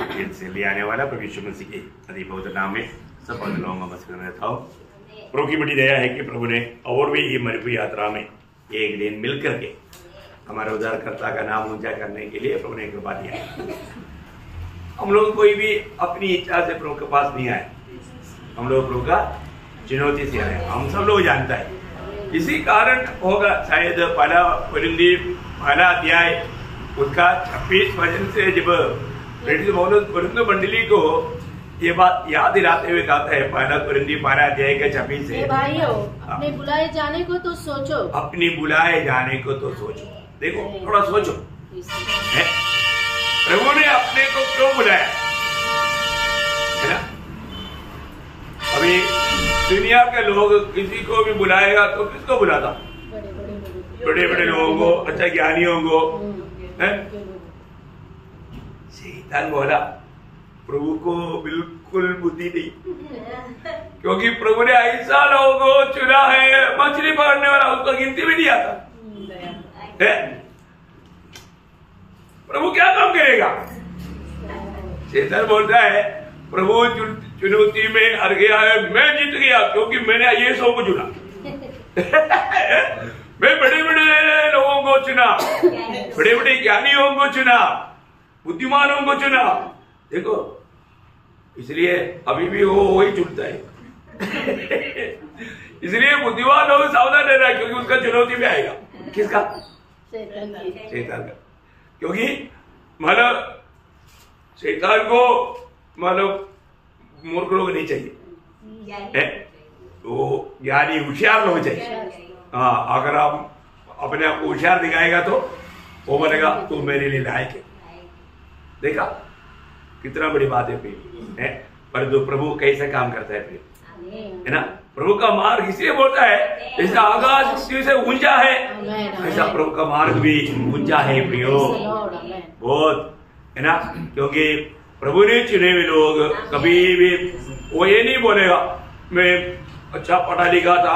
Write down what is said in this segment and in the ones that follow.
फिर से ले आने वाला प्रभु यीशु मसीह के अति पवित्र नाम में सब पवित्र लोगों का मस्कुराने रहता हूँ। प्रभु की बड़ी दया है कि प्रभु ने और भी ये मरकु यात्रा में एक दिन मिल करके हमारे उद्धारकर्ता का नाम ऊंचा करने के लिए प्रभु ने कृपा दिया। हम लोग कोई भी अपनी इच्छा से प्रभु के पास नहीं आए, हम लोग प्रभु का चुनौती से आए। हम सब लोग जानता है इसी कारण होगा शायद पहला कोरिन्थी पहला अध्याय उसका 26 वचन से जब कोरिन्थ मंडली को ये बात याद दिलाते हुए कहता है, पहला कोरिन्थी पहला अध्याय के 26 से, भाइयों अपने बुलाए जाने को तो सोचो, अपनी बुलाए जाने को तो सोचो। देखो थोड़ा सोचो, प्रभु ने अपने को क्यों बुलाया है ना। अभी दुनिया के लोग किसी को भी बुलाएगा तो किसको बुलाता? बड़े बड़े लोगों को, अच्छा ज्ञानियों को। शैतान बोला प्रभु को बिल्कुल बुद्धि नहीं, क्योंकि प्रभु ने ऐसा लोगों को चुना है, मछली पकड़ने वाला उसको गिनती भी नहीं आता है। प्रभु क्या काम करेगा? शैतान बोलता है प्रभु चुनौती में हार गया है, मैं जीत गया क्योंकि मैंने ये सौ को चुना। मैं बड़े बड़े लोगों को चुना, बड़े बड़े ज्ञानियों को चुना, बुद्धिमानों को चुना। देखो इसलिए अभी भी वो वही चुनता है। इसलिए बुद्धिमान लोग सावधान रहना, क्योंकि उसका चुनौती में आएगा। किसका? शैतान का। क्योंकि मतलब शैतान को मतलब मूर्ख लोग नहीं चाहिए, तो ज्ञानी होशियार लोग चाहिए। हाँ, अगर आप अपने आप को होशियार दिखाएगा तो वो बोलेगा तू मेरे लिए लायक है। देखा कितना बड़ी बात है। पर जो प्रभु कैसे काम करता है फिर, है ना। प्रभु का मार्ग इसलिए बोलता है जैसा आकाश से ऊंचा है ऐसा प्रभु का मार्ग भी ऊंचा है प्रियो, बहुत, है ना। क्योंकि प्रभु ने चुने हुए लोग कभी भी वो ये नहीं बोलेगा मैं अच्छा पढ़ा लिखा था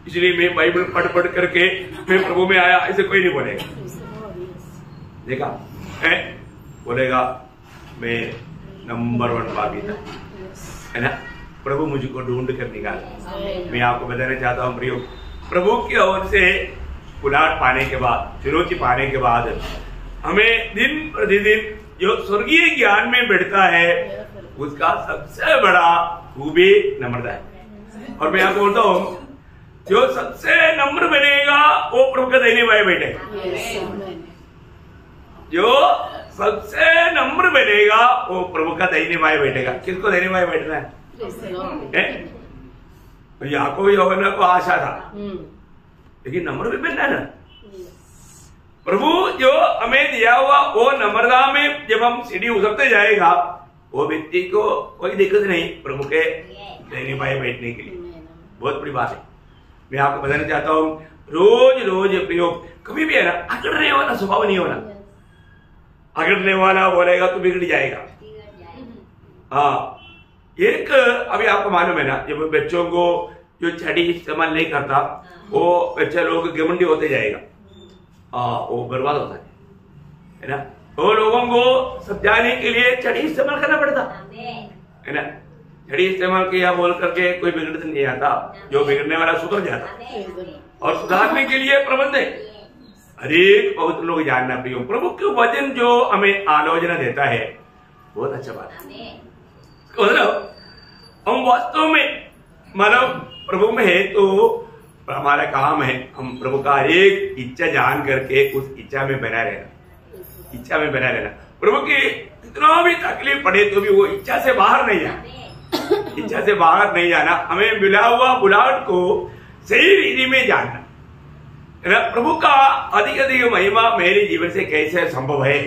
इसलिए मैं बाइबल पढ़ करके मैं प्रभु में आया, ऐसे कोई नहीं बोलेगा। देखा है, बोलेगा मैं नंबर 1 पापी था, है ना। प्रभु मुझको ढूंढ कर निकाला। मैं आपको बताना चाहता हूँ प्रियो, प्रभु की ओर से बुलाहट पाने के बाद, चुनौती पाने के बाद हमें दिन प्रतिदिन जो स्वर्गीय ज्ञान में बढ़ता है उसका सबसे बड़ा खूबी नम्रता है। और मैं आपको बोलता हूँ जो सबसे नम्र बनेगा वो प्रभु का दाहिने बाएं बैठेगा। जो सबसे नम्र बनेगा वो प्रभु का दाहिने बाएं बैठेगा। किसको दाहिने बाएं बैठना है? याकूब यूहन्ना को आशा था, लेकिन नम्र भी बनना है ना। प्रभु जो हमें दिया हुआ वो नम्रता में जब हम सीढ़ी उतरते जाएगा वो व्यक्ति को कोई दिक्कत नहीं प्रभु के दाहिने बाएं बैठने के लिए। बहुत बड़ी बात है। मैं आपको बताना चाहता हूँ रोज रोज प्रयोग कभी भी है ना, अकड़ने वाला स्वभाव नहीं होना। अकड़ने वाला बोलेगा तो बिगड़ जाएगा। हाँ, एक अभी आपको मालूम है ना, जब बच्चों को जो छड़ी इस्तेमाल नहीं करता वो बच्चे लोग घमंडी होते जाएगा। हाँ, वो बर्बाद होता है ना। तो लोगों को समझाने के लिए छड़ी इस्तेमाल करना पड़ता है ना। छड़ी इस्तेमाल किया बोल करके कोई बिगड़ नहीं आता, जो बिगड़ने वाला सुधर जाता। और सुधारने के लिए प्रबंध है। हरेक पवित्र लोग जानना प्रियो, प्रभु के वचन जो हमें आलोचना देता है बहुत अच्छा बात है। मतलब हम वास्तव में मानव प्रभु में है तो हमारा काम है हम प्रभु का एक इच्छा जान करके उस इच्छा में बना रहना, इच्छा में बना रहना। प्रभु की कितना भी तकलीफ पड़े तो भी वो इच्छा से बाहर नहीं जाना, इच्छा से बाहर नहीं जाना। हमें मिला हुआ बुलाहट को सही रीति में जानना, प्रभु का अधिक अधिक महिमा मेरे जीवन से कैसे संभव है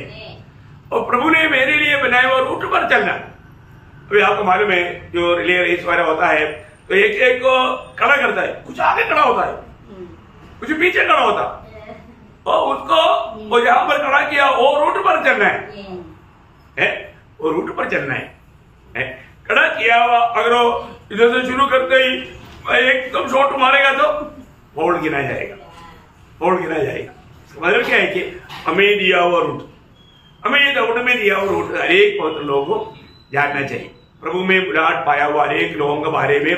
और प्रभु ने मेरे लिए बनाए हुआ रूट पर चलना। अभी आपको मालूम है जो रिले रेस वाला होता है तो एक एक को खड़ा करता है, कुछ आगे खड़ा होता है, कुछ पीछे खड़ा होता है, और उसको वो जहां पर खड़ा किया वो रूट पर चलना है, वो रूट पर चलना है। खड़ा किया हुआ अगर वो इधर से शुरू करते ही एकदम शॉट मारेगा तो फोड़ गिना जाएगा, फोड़ गिना जाएगा। मतलब क्या है कि हमें दिया हुआ रूट, हमें ये दौड़ में दिया और हर एक पवित्र लोगों को जानना चाहिए। प्रभु में बुलाहट पाया हुआ अनेक लोगों के बारे में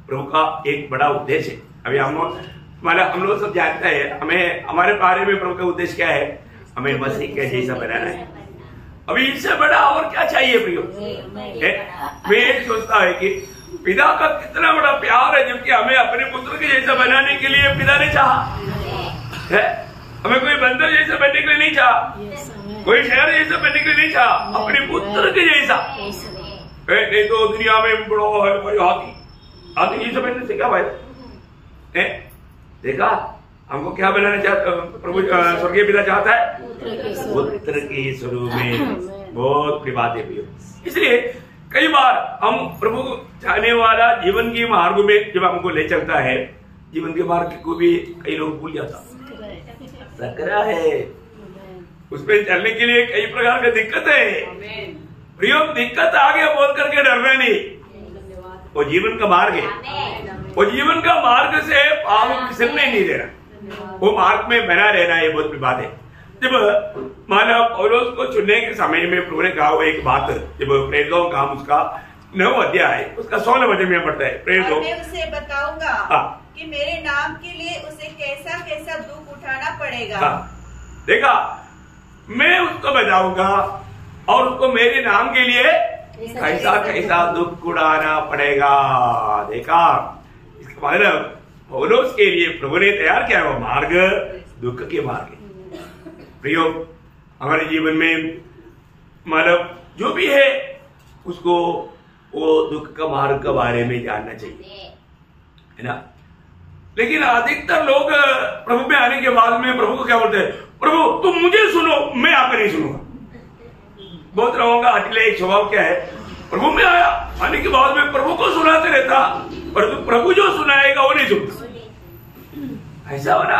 प्रभु का एक बड़ा उद्देश्य है। अभी हम लोग सब जानते हैं, हमें हमारे बारे में प्रभु का उद्देश्य क्या है, हमें मसीह के जैसा बनाना है। अभी इससे बड़ा और क्या चाहिए प्रियो? मैं एक सोचता है कि पिता का कितना बड़ा प्यार है, जबकि हमें अपने पुत्र के जैसा बनाने के लिए पिता ने चाहा है। हमें कोई बंदर जैसा बनने के लिए नहीं चाहा, कोई शहर जैसा बनने के लिए नहीं चाहा, अपने पुत्र के जैसा। नहीं तो दुनिया में बड़ा है भाई हाथी जैसा बनने से क्या फायदा है? देखा हमको क्या बनाना चाहता प्रभु स्वर्गीय पिता चाहता है, पुत्र के स्वरूप में। बहुत बड़ी बात है। इसलिए कई बार हम प्रभु चाहने वाला जीवन के मार्ग में जब हमको ले चलता है, जीवन के मार्ग को भी कई लोग भूल जाता। सकरा है, उसमें चलने के लिए कई प्रकार की दिक्कत है। प्रियो दिक्कत आगे बोल करके डरना नहीं, वो जीवन का मार्ग है। वो जीवन का मार्ग से पाप फिसलने नहीं देना, वो मार्ग में बना रहना, ये बहुत बड़ी बात है। जब मानव पौलुस को चुनने के समय में प्रभु ने कहा वो एक बात, जब प्रेरितों का काम उसका 9 अध्याय उसका 16 वचन में पढ़ता है, प्रेरितों मैं उसे बताऊंगा कि मेरे नाम के लिए उसे कैसा कैसा दुख उठाना पड़ेगा। देखा, मैं उसको बताऊंगा और उसको मेरे नाम के लिए कैसा कैसा दुख उठाना पड़ेगा। देखा, इसका मतलब पौलुस के लिए प्रभु ने तैयार किया वो मार्ग दुख के मार्ग है। प्रियो, हमारे जीवन में मतलब जो भी है उसको वो दुख का मार्ग के बारे में जानना चाहिए, है ना। लेकिन अधिकतर लोग प्रभु में आने के बाद में प्रभु को क्या बोलते हैं, प्रभु तुम मुझे सुनो, मैं आपको नहीं सुनूंगा। बहुत लोगों का अगले एक स्वभाव क्या है, प्रभु में आया, आने के बाद में प्रभु को सुनाते रहता, परंतु प्रभु जो सुनाएगा वो नहीं सुनता। ऐसा होना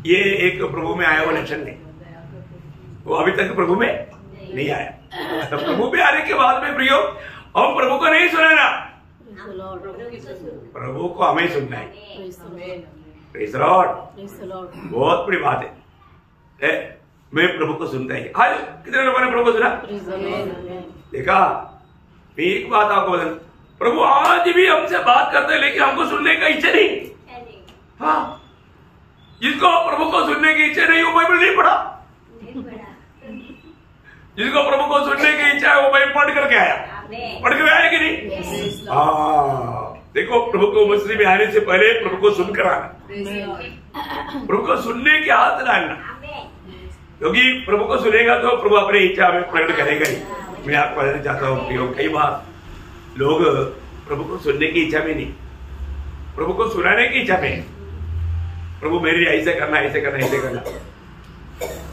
ये एक प्रभु में आया हुआ लक्षण नहीं, वो अभी तक प्रभु में नहीं आया। तो प्रभु में आने के बाद में प्रियो हम प्रभु को नहीं सुनाना, प्रभु को हमें सुनना है। प्रेज़ लॉर्ड, बहुत बड़ी बात है। मैं प्रभु को सुनता है। आज कितने लोगों ने प्रभु को सुना? देखा, मैं एक बात आपको बता, प्रभु आज भी हमसे बात करते हैं लेकिन हमको सुनने का इच्छा नहीं। हाँ, जिसको प्रभु को सुनने की इच्छा नहीं वो बाइबल नहीं पढ़ा, जिसको प्रभु को सुनने की इच्छा है वो बाइबल पढ़ करके आया, पढ़ कर आया कि नहीं? हाँ, देखो प्रभु को मसीह में आने से पहले प्रभु को सुनकर आना, प्रभु को सुनने की आदत डालना, क्योंकि प्रभु को सुनेगा तो प्रभु अपनी इच्छा में प्रकट करेगा ही। मैं आपको बताना चाहता हूँ, कई बार लोग प्रभु को सुनने की इच्छा में नहीं, प्रभु को सुनाने की इच्छा में, प्रभु मेरे लिए ऐसे करना ऐसे करना ऐसे करना,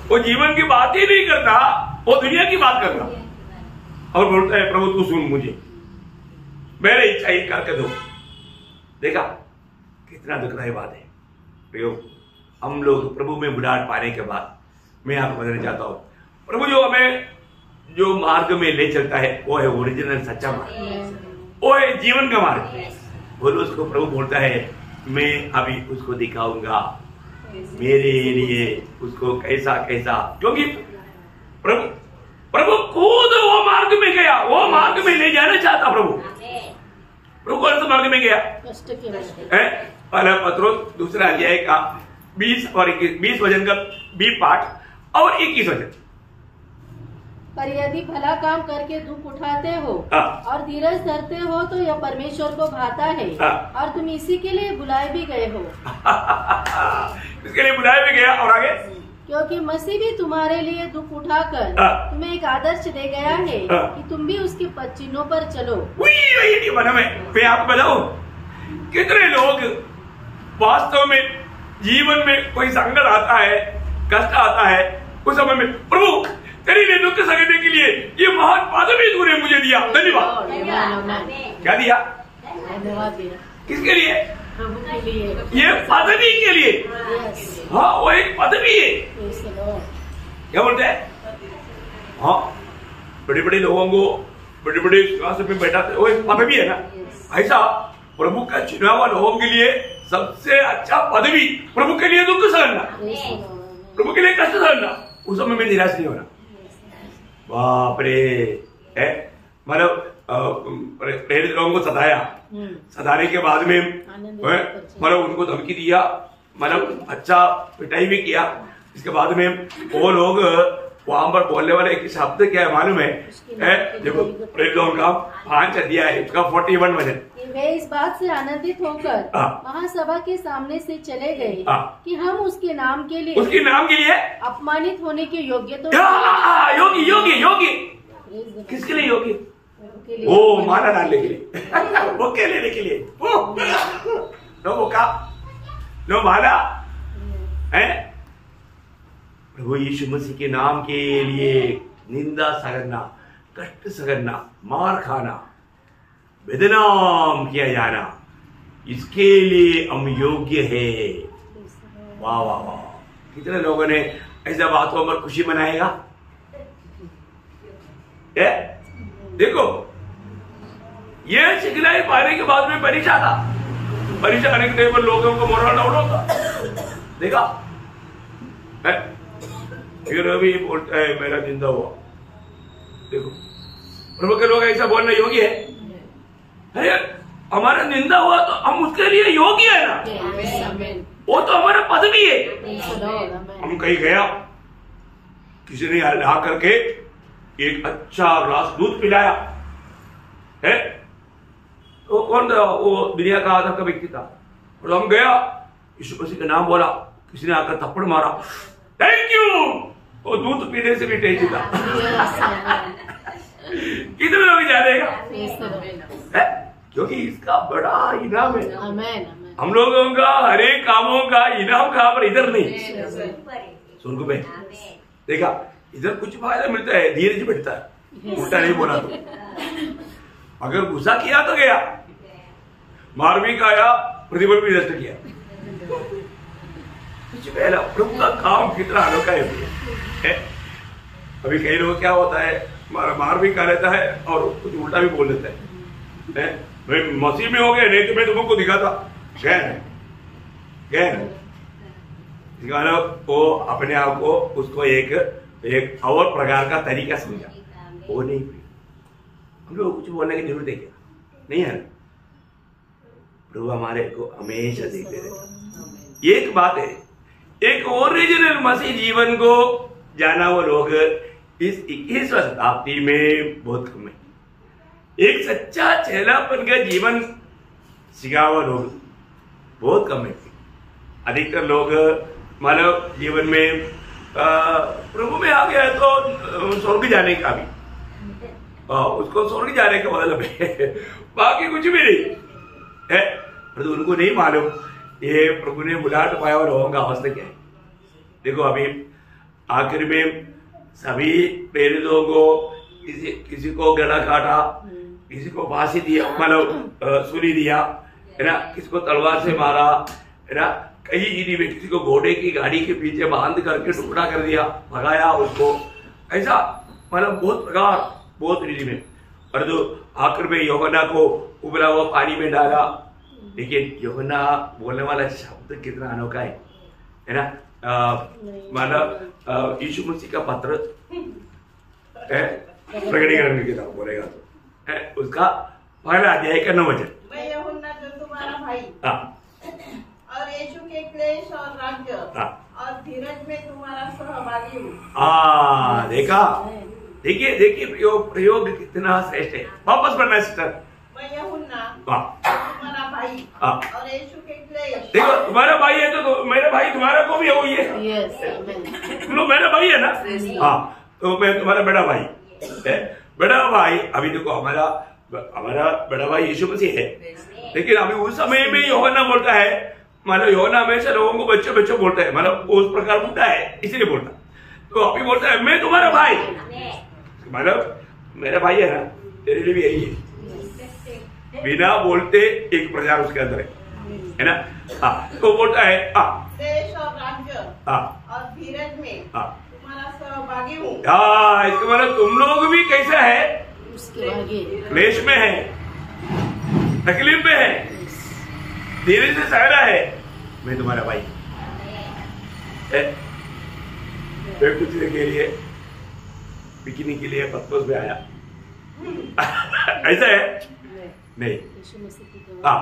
वो जीवन की बात ही नहीं करता, वो दुनिया की बात करता और बोलता है प्रभु तू सुन मुझे, मेरे इच्छा ही करके दो। देखा कितना दुखदायी बात है। प्रियो, हम लोग प्रभु में बुढ़ाट पाने के बाद मैं आपको बताना चाहता हूँ, प्रभु जो हमें जो मार्ग में ले चलता है वो है ओरिजिनल सच्चा मार्ग, वो है जीवन का मार्ग। बोलो उसको, प्रभु बोलता है मैं अभी उसको दिखाऊंगा मेरे लिए उसको कैसा कैसा, क्योंकि प्रभु खुद वो मार्ग में गया, वो मार्ग में ले जाना चाहता प्रभु कौन सा मार्ग में गया है? पहला पत्रोस दूसरा अध्याय का 20 और 21 वचन का 20 पाठ और 21 वचन। पर यदि भला काम करके दुख उठाते हो और धीरज धरते हो तो यह परमेश्वर को भाता है, और तुम इसी के लिए बुलाए भी गए हो। इसके लिए बुलाए भी गया, और आगे, क्योंकि मसीह भी तुम्हारे लिए दुख उठाकर तुम्हें एक आदर्श दे गया है कि तुम भी उसके चिन्हों पर चलो। मैं आपको बताऊं, कितने लोग वास्तव में जीवन में कोई संकट आता है, कष्ट आता है, उस समय में प्रभु तेरे लिए दुख सहने के लिए ये महान पदवी तूने मुझे दिया, धन्यवाद। क्या दिया? धन्यवाद दिया। किसके लिए? प्रभु के लिए, ये पदवी के लिए। हाँ, वो एक पदवी है। क्या बोलते हैं? हाँ, बड़े बड़े लोगों को बड़े बड़े सिंहासन में बैठाते, वो एक पदवी है ना। ऐसा प्रभु का चुना हुआ लोगों के लिए सबसे अच्छा पदवी, प्रभु के लिए दुख सहना, प्रभु के लिए कष्ट सहना, उस समय में निराश नहीं होना। बाप रे, मतलब प्रेरित लोगों को सताया, सताने के बाद में मतलब उनको धमकी दिया, मतलब अच्छा पिटाई भी किया। इसके बाद में वो लोग वहां पर बोलने वाले एक शब्द क्या है मालूम है? देखो प्रेरित लोगों का 5 अध्याय है, उसका 41 वचन। वे इस बात से आनंदित होकर महासभा के सामने से चले गए कि हम उसके नाम के लिए अपमानित होने के योग्य तो योग्य किसके लिए योग्य? वो माला डालने के लिए, वो क्या लेने के लिए, वो का नो माला है। प्रभु यीशु मसीह के नाम के लिए निंदा सहना, कष्ट सहना, मार खाना, बदनाम किया जाना, इसके लिए हम योग्य है। वाह वाह वाह, कितने लोगों ने ऐसा बातों पर खुशी मनाएगा? देखो ये सिखलाई पाने के बाद में परीक्षा था, परीक्षा आने के टाइम पर लोगों को मोरल डाउन होता देखा है? अभी बोलता है मेरा निंदा हुआ। देखो प्रभु के लोग ऐसा बोलना योग्य है? अरे हमारा निंदा हुआ तो हम उसके लिए योग्य है ना, वो तो हमारा पद भी है। हम कहीं गया, किसी ने ला करके एक अच्छा ग्लास दूध पिलाया है, तो कौन था? वो दुनिया का आधा का व्यक्ति था। और हम गया, यीशु मसीह का नाम बोला, किसी ने आकर थप्पड़ मारा, थैंक यू। वो दूध पीने से भी टेस्टी था। कितने लोग जानेगा? क्योंकि इसका बड़ा इनाम है। हम लोगों का हर एक कामों का इनाम कहां पर? इधर नहीं, स्वर्ग में। देखा, इधर कुछ फायदा मिलता है, धीरज बढ़ता है, उल्टा नहीं बोला तो। अगर गुस्सा किया तो गया, मार भी खाया, प्रतिफल भी नष्ट किया। कुछ पहला प्रभु का काम कितना अनोखा है। अभी कई लोग क्या होता है, मार भी खा लेता है और कुछ उल्टा भी बोल देता है। भाई मसीह में हो गए, नहीं तो मैं तुमको दिखाता। वो अपने आप को उसको एक और प्रकार का तरीका समझा, वो नहीं। हम लोग कुछ बोलने की जरूरत है क्या? नहीं है। प्रभु हमारे को हमेशा देखते रहे। एक बात है, एक ओरिजिनल मसीह जीवन को जाना वो लोग इस 21वीं शताब्दी में बहुत कम है। एक सच्चा चेलापन का जीवन सिखा हुआ लोग बहुत कम है। अधिकतर लोग मानव जीवन में प्रभु में आ गया तो स्वर्ग जाने का भी, उसको स्वर्ग जाने का मतलब है, बाकी कुछ भी नहीं है। परंतु उनको नहीं मालूम ये प्रभु ने बुलाहट पाया और लोगों का अवस्था क्या है। देखो अभी आखिर में सभी प्रेरितों को किसी को गला काटा, किसी को फांसी दिया, मतलब सूली दिया है ना, किसी को तलवार से मारा है ना, कई इन्हीं में किसी को घोड़े की गाड़ी के पीछे बांध करके टुकड़ा कर दिया, भगाया उसको, ऐसा मतलब बहुत प्रकार, बहुत रीति में। और जो आखिर में यूहन्ना को उबला हुआ पानी में डाला। लेकिन यूहन्ना बोलने वाला शब्द कितना अनोखा है ना। मतलब यीशु मसीह का पत्र है, प्रकटीकरण की किताब बोलेगा तो है, उसका पहला अध्याय का 9 वचन। मैं यूहन्ना जो तुम्हारा भाई और यीशु के क्लेश और राज्य और धीरज में तुम्हारा सहभागी हूँ। देखा, देखिए प्रयोग कितना श्रेष्ठ है। वापस पढ़ना है सिस्टर। मैं यूहन्ना तुम्हारा भाई और यीशु के क्लेश। देखो तुम्हारा भाई है तो मेरा भाई तुम्हारा को भी है, वही है। तुम लोग मेरा भाई है ना। हाँ, तो मैं तुम्हारा बड़ा भाई है। बड़ा भाई अभी देखो हमारा बड़ा भाई यीशु मसीह है। लेकिन अभी उस समय में यूहन्ना बोलता है, मतलब यूहन्ना हमेशा लोगों को बच्चों बोलता है, मतलब उस प्रकार बोलता है, इसलिए बोलता। तो अभी बोलता है मैं तुम्हारा भाई, मतलब मेरा भाई है ना, तेरे लिए भी यही है। बिना बोलते एक प्रचार उसके अंदर है ना। हाँ, तो बोलता है देश और राज्य और धीरज में तुम्हारा सहभागी हूँ। इसका मतलब तुम लोग भी कैसा है, क्लेश में है, तकलीफ में है, धीरे से सहना है। मैं तुम्हारा भाई कुछ के लिए बिकिनी के लिए पतोस में आया। ऐसा है नहीं। हाँ,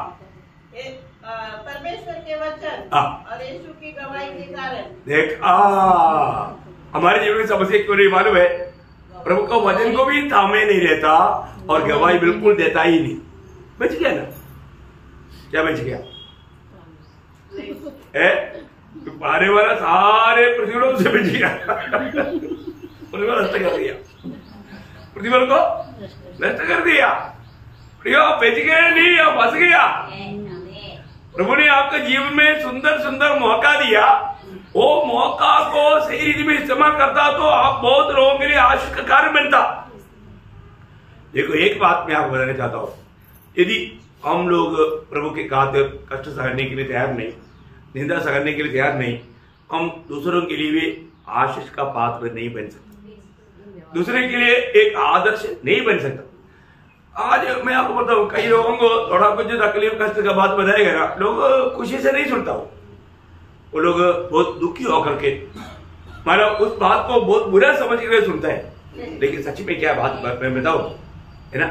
परमेश्वर के वचन और यीशु की गवाही के कारण देख हमारे जीवन में समस्या क्यों नहीं मालूम है? प्रभु का वचन को भी थामे नहीं रहता और गवाही बिल्कुल देता ही नहीं। बच गया ना? क्या बच गया? पारे वाला सारे प्रतिबल से बच गया। प्रतिबल नष्ट कर दिया, प्रतिबल को नष्ट कर दिया। प्रियो बच गए नहीं, अब फंस गया। प्रभु ने आपके जीवन में सुंदर सुंदर मौका दिया, वो मौका को सही रीति में इस्तेमाल करता तो आप बहुत लोगों के लिए आशीष का कारण बनता। देखो एक बात मैं आपको बताना चाहता हूँ, यदि हम लोग प्रभु के खातिर कष्ट सहने के लिए तैयार नहीं, निंदा सहने के लिए तैयार नहीं, हम दूसरों के लिए भी आशीष का पात्र नहीं बन सकते, दूसरे के लिए एक आदर्श नहीं बन सकता। आज मैं आपको बताऊं, कई लोगों को थोड़ा कुछ तकलीफ कष्ट का बात बताएगा ना, लोग खुशी से नहीं सुनता हो, वो लोग बहुत दुखी होकर के मतलब उस बात को बहुत बुरा समझ कर सुनता है। लेकिन सच में क्या बात मैं बताऊं, है ना?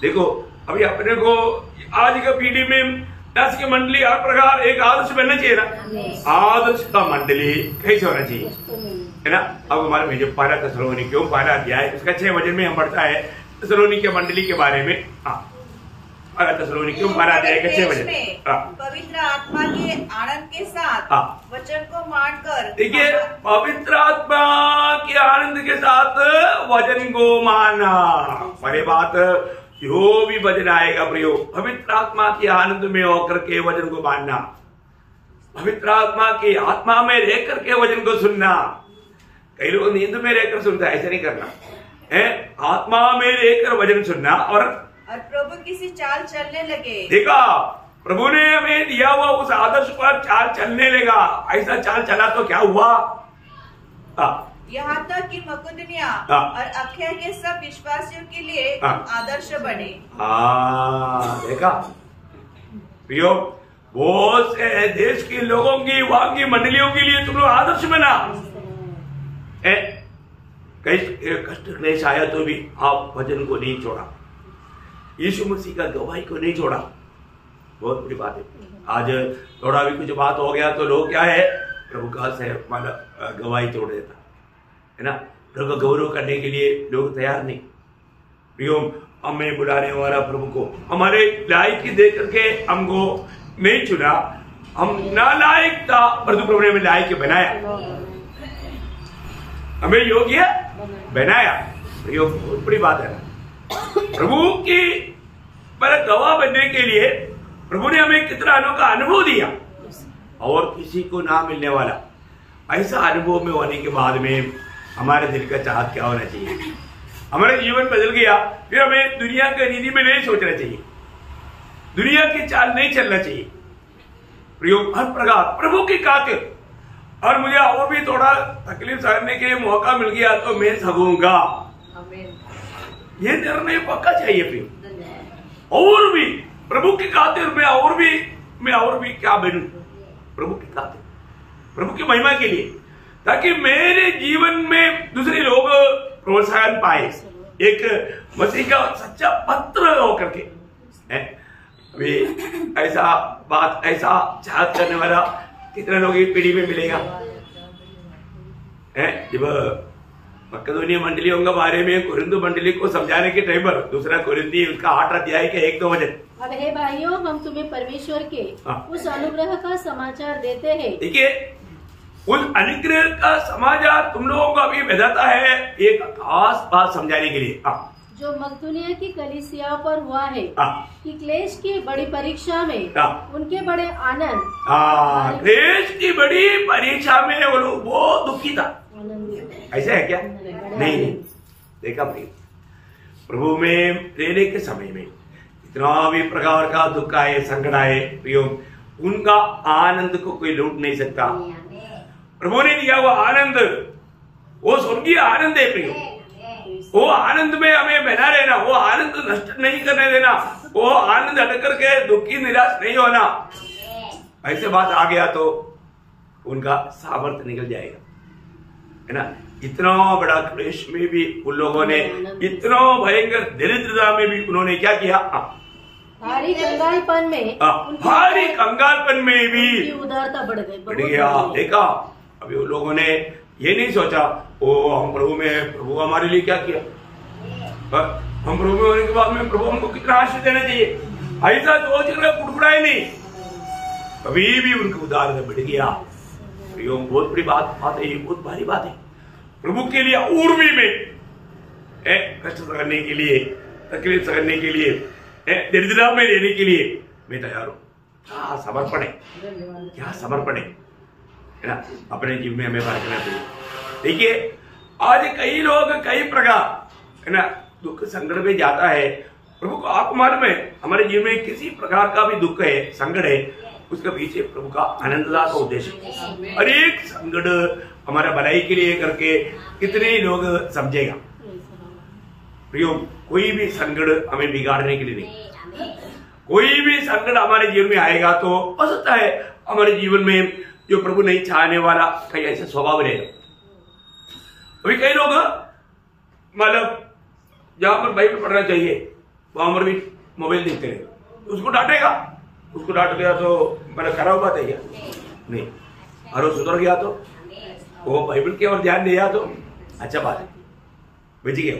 देखो अभी अपने को आज का पीढ़ी में दस की मंडली हर प्रकार एक आदर्श बनना चाहिए ना। आदर्श का मंडली कैसे होना चाहिए, है ना? अब हमारे में जो पहला थिस्सलुनीकियों क्यों पहला अध्याय उसका 6 वचन में हम पढ़ता है थिस्सलुनीके मंडली के बारे में। पहला थिस्सलुनीकियों पहला अध्याय के 6 वचन। पवित्र आत्मा के आनंद के साथ वचन को मानकर, देखिए पवित्र आत्मा के आनंद के साथ वचन को माना। बड़ी बात, जो भी वचन आएगा प्रियो, पवित्र आत्मा के आनंद में होकर के वचन को मानना, पवित्र आत्मा की आत्मा में रहकर के वचन को सुनना। कई लोग नींद में रहकर सुनता है, ऐसा नहीं करना है, आत्मा में रहकर वचन सुनना। और प्रभु किसी चाल चलने लगे। देखा, प्रभु ने हमें दिया हुआ उस आदर्श पर चाल चलने लगा। ऐसा चाल चला तो क्या हुआ? यहाँ तक कि मकुदनिया और अक्षय के सब विश्वासियों के लिए आदर्श बने। देखा प्रियो, बहुत से देश के लोगों की, वहां की मंडलियों के लिए तुम लोग आदर्श बना। कई कष्ट क्लेश आया तो भी आप वचन को नहीं छोड़ा, यीशु मसीह का गवाही को नहीं छोड़ा। बहुत बड़ी बात है। आज थोड़ा भी कुछ बात हो गया तो लोग क्या है, प्रभु का से मतलब गवाही तोड़ देता है ना। प्रभु का गौरव करने के लिए लोग तैयार नहीं। प्रियो, हमें बुलाने वाला प्रभु को हमारे लायक देख करके हमको नहीं चुना, हम नालायक था, परंतु प्रभु ने हमें लायक बनाया, हमें योग्य बनाया। प्रियो, बहुत बड़ी बात है ना। प्रभु की पर गवाह बनने के लिए प्रभु ने हमें कितना अनोखा अनुभव दिया, और किसी को ना मिलने वाला ऐसा अनुभव में होने के बाद में हमारे दिल का चाहत क्या होना चाहिए? हमारा जीवन बदल गया, फिर हमें दुनिया के रीति में नहीं सोचना चाहिए, दुनिया की चाल नहीं चलना चाहिए। प्रयोग हर प्रकार प्रभु की खातिर, और मुझे और भी थोड़ा तकलीफ सहने के लिए मौका मिल गया तो मैं सहूंगा, ये निर्णय पक्का चाहिए। फिर और भी प्रभु की खातिर मैं और भी क्या बनूं? प्रभु की खातिर, प्रभु की महिमा के लिए, ताकि मेरे जीवन में दूसरे लोग प्रोत्साहन पाए, एक मसीह का सच्चा पत्र होकर के। अभी ऐसा चाहत करने वाला कितने लोग इस पीढ़ी में मिलेगा? जब मकदोनिया मंडलियों के बारे में कुरिन्थ मंडली को समझाने के टाइम पर दूसरा कुरिन्थी उसका 8 अध्याय के 1-2 वचन। अब हे भाइयों, हम तुम्हें परमेश्वर के उस अनुग्रह का समाचार देते हैं। देखिए, उस अनुग्रह का समाचार तुम लोगों को अभी बताता है एक खास बात समझाने के लिए, जो मकदूनिया की कलीसियाओं पर हुआ है कि क्लेश की बड़ी परीक्षा में उनके बड़े आनंद, क्लेश की बड़ी परीक्षा में वो लोग बहुत दुखी था। ऐसा है क्या? नहीं। देखा भाई, प्रभु में रहने के समय में इतना भी प्रकार का दुख आए, संकट आए, उनका आनंद को कोई लूट नहीं सकता। प्रभु ने दिया हुआ आनंद वो स्वर्गीय आनंद है प्रियो, वो आनंद में हमें बना रहना, वो आनंद नष्ट नहीं करने देना, वो आनंद हट करके दुखी निराश नहीं होना। ऐसे बात आ गया तो उनका सामर्थ्य निकल जाएगा, है ना। इतना बड़ा क्लेश में भी उन लोगों ने, इतना भयंकर दरिद्रता में भी उन्होंने क्या किया, भारी कंगालपन में, भारी कंगालपन में भी उदारता बढ़ गया। देखा, अभी उन लोगों ने ये नहीं सोचा ओ हम प्रभु में, प्रभु हमारे लिए क्या किया, हम प्रभु में होने के बाद में प्रभु हमको कितना आशीष देना चाहिए, ऐसा सोच कर कुड़कुड़ाए नहीं, कभी भी उनका उदारता बढ़ गया। बहुत बड़ी बात है, ये बहुत भारी बात है। प्रभु के लिए उर्वी में कष्ट सहने के लिए, तकलीफ सहने के लिए, दरिद्रता में लेने के लिए मैं तैयार हूं। क्या समर्पण है, क्या समर्पण है ना, अपने जीवन में हमें करना चाहिए। देखिए आज कई लोग कई प्रकार है ना दुख संकट में जाता है। प्रभु को आप मालूम है, हमारे जीवन में किसी प्रकार का भी दुख है, संकट है, उसके पीछे प्रभु का आनंददायक का उद्देश्य। हर एक संकट हमारा भलाई के लिए करके कितने लोग समझेगा। प्रियो, कोई भी संकट हमें बिगाड़ने के लिए नहीं, कोई भी संकट हमारे जीवन में आएगा तो हो सकता है हमारे जीवन में जो प्रभु नहीं चाहने वाला कहीं ऐसा स्वभाव रहेगा। अभी कई लोग मतलब जहां पर बाइबल पढ़ना चाहिए वहां पर भी मोबाइल देखते रहे, उसको डांटेगा, उसको डांट गया तो मतलब खराब बात है क्या? नहीं। और वो सुधर गया तो, वो बाइबल की ओर ध्यान दिया तो अच्छा बात है, बच गया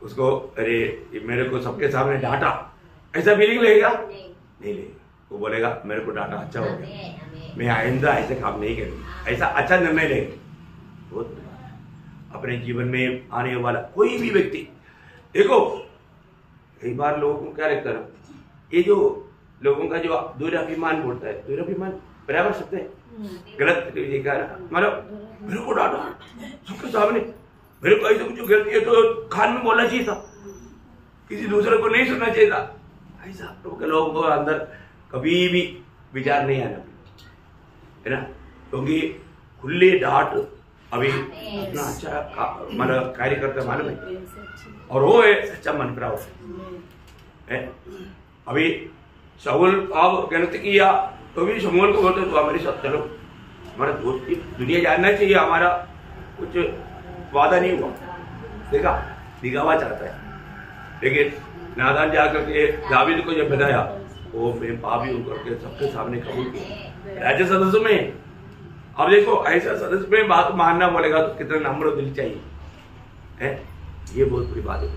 उसको। अरे मेरे को सबके सामने डांटा, ऐसा फीलिंग लगेगा? नहीं लगेगा। वो बोलेगा मेरे को डांटा, अच्छा हो गया, मैं आइंदा ऐसे काम नहीं करूंगा, ऐसा अच्छा निर्णय लेंगे। बहुत अपने जीवन में आने वाला कोई भी व्यक्ति, देखो कई बार लोगों को क्या लगता है, ये जो लोगों का जो दुराभिमान बोलता है, दुराभिमान बराबर शब्द है, गलत मतलब मेरे को डांटा सबके सामने, मेरे को ऐसा कुछ गलती है तो खान में बोलना चाहिए था, किसी दूसरे को नहीं सुनना चाहिए था, ऐसा प्रभु के लोगों को अंदर कभी भी विचार नहीं आना है ना, क्योंकि खुले डांट अभी इतना अच्छा मतलब कार्य करता मालूम है, और वो है सच्चा मन प्राप्त है। अभी शाऊल आप गलत किया तो भी शमूएल को बोलते तो हमारे साथ चलो, हमारा दोस्ती दुनिया जानना चाहिए, हमारा कुछ वादा नहीं हुआ, देखा दिखावा चाहता है। लेकिन नादान जाकर के दावीद को जब बताया, वो मैं पापी होकर के सबके सामने कबूल किया राज्य सदस्यों में। अब देखो ऐसा सदस्य में बात मानना बोलेगा तो कितना नम्र दिल चाहिए है, ये बहुत बड़ी बात है।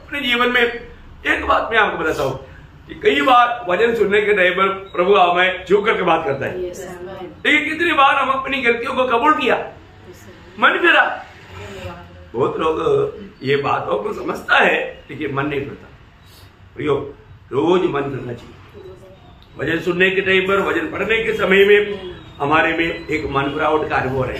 अपने जीवन में एक बात मैं आपको बताता हूँ कि कई बार वचन सुनने के टाइम पर प्रभु हमें झुक करके बात करता है, लेकिन कितनी बार हम अपनी गलतियों को कबूल किया, मन फिरा। बहुत लोग ये बातों को समझता है लेकिन मन नहीं फिरता। प्रियो, रोज मन फिरना चाहिए। वचन सुनने के टाइम पर, वचन पढ़ने के समय में हमारे में एक मन फिरावट का अनुभव है।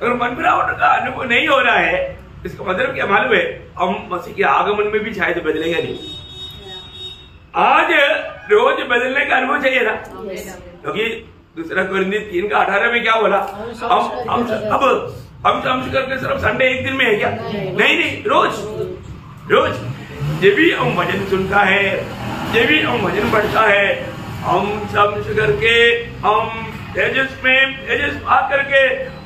अगर मन फिरावट का अनुभव नहीं हो रहा है, इसका मतलब क्या मालूम है, हम मसीह के आगमन में भी शायद बदलेगा नहीं। आज रोज बदलने का अनुभव चाहिए ना, क्योंकि दूसरा कोरिन्थी 3:18 में क्या बोला, हम समझ करके सिर्फ संडे एक दिन में है क्या? नहीं, रोज जब भी हम वचन सुनता है, जब भी हम वचन पढ़ता है, हम समझ करके हम तेजस पा करके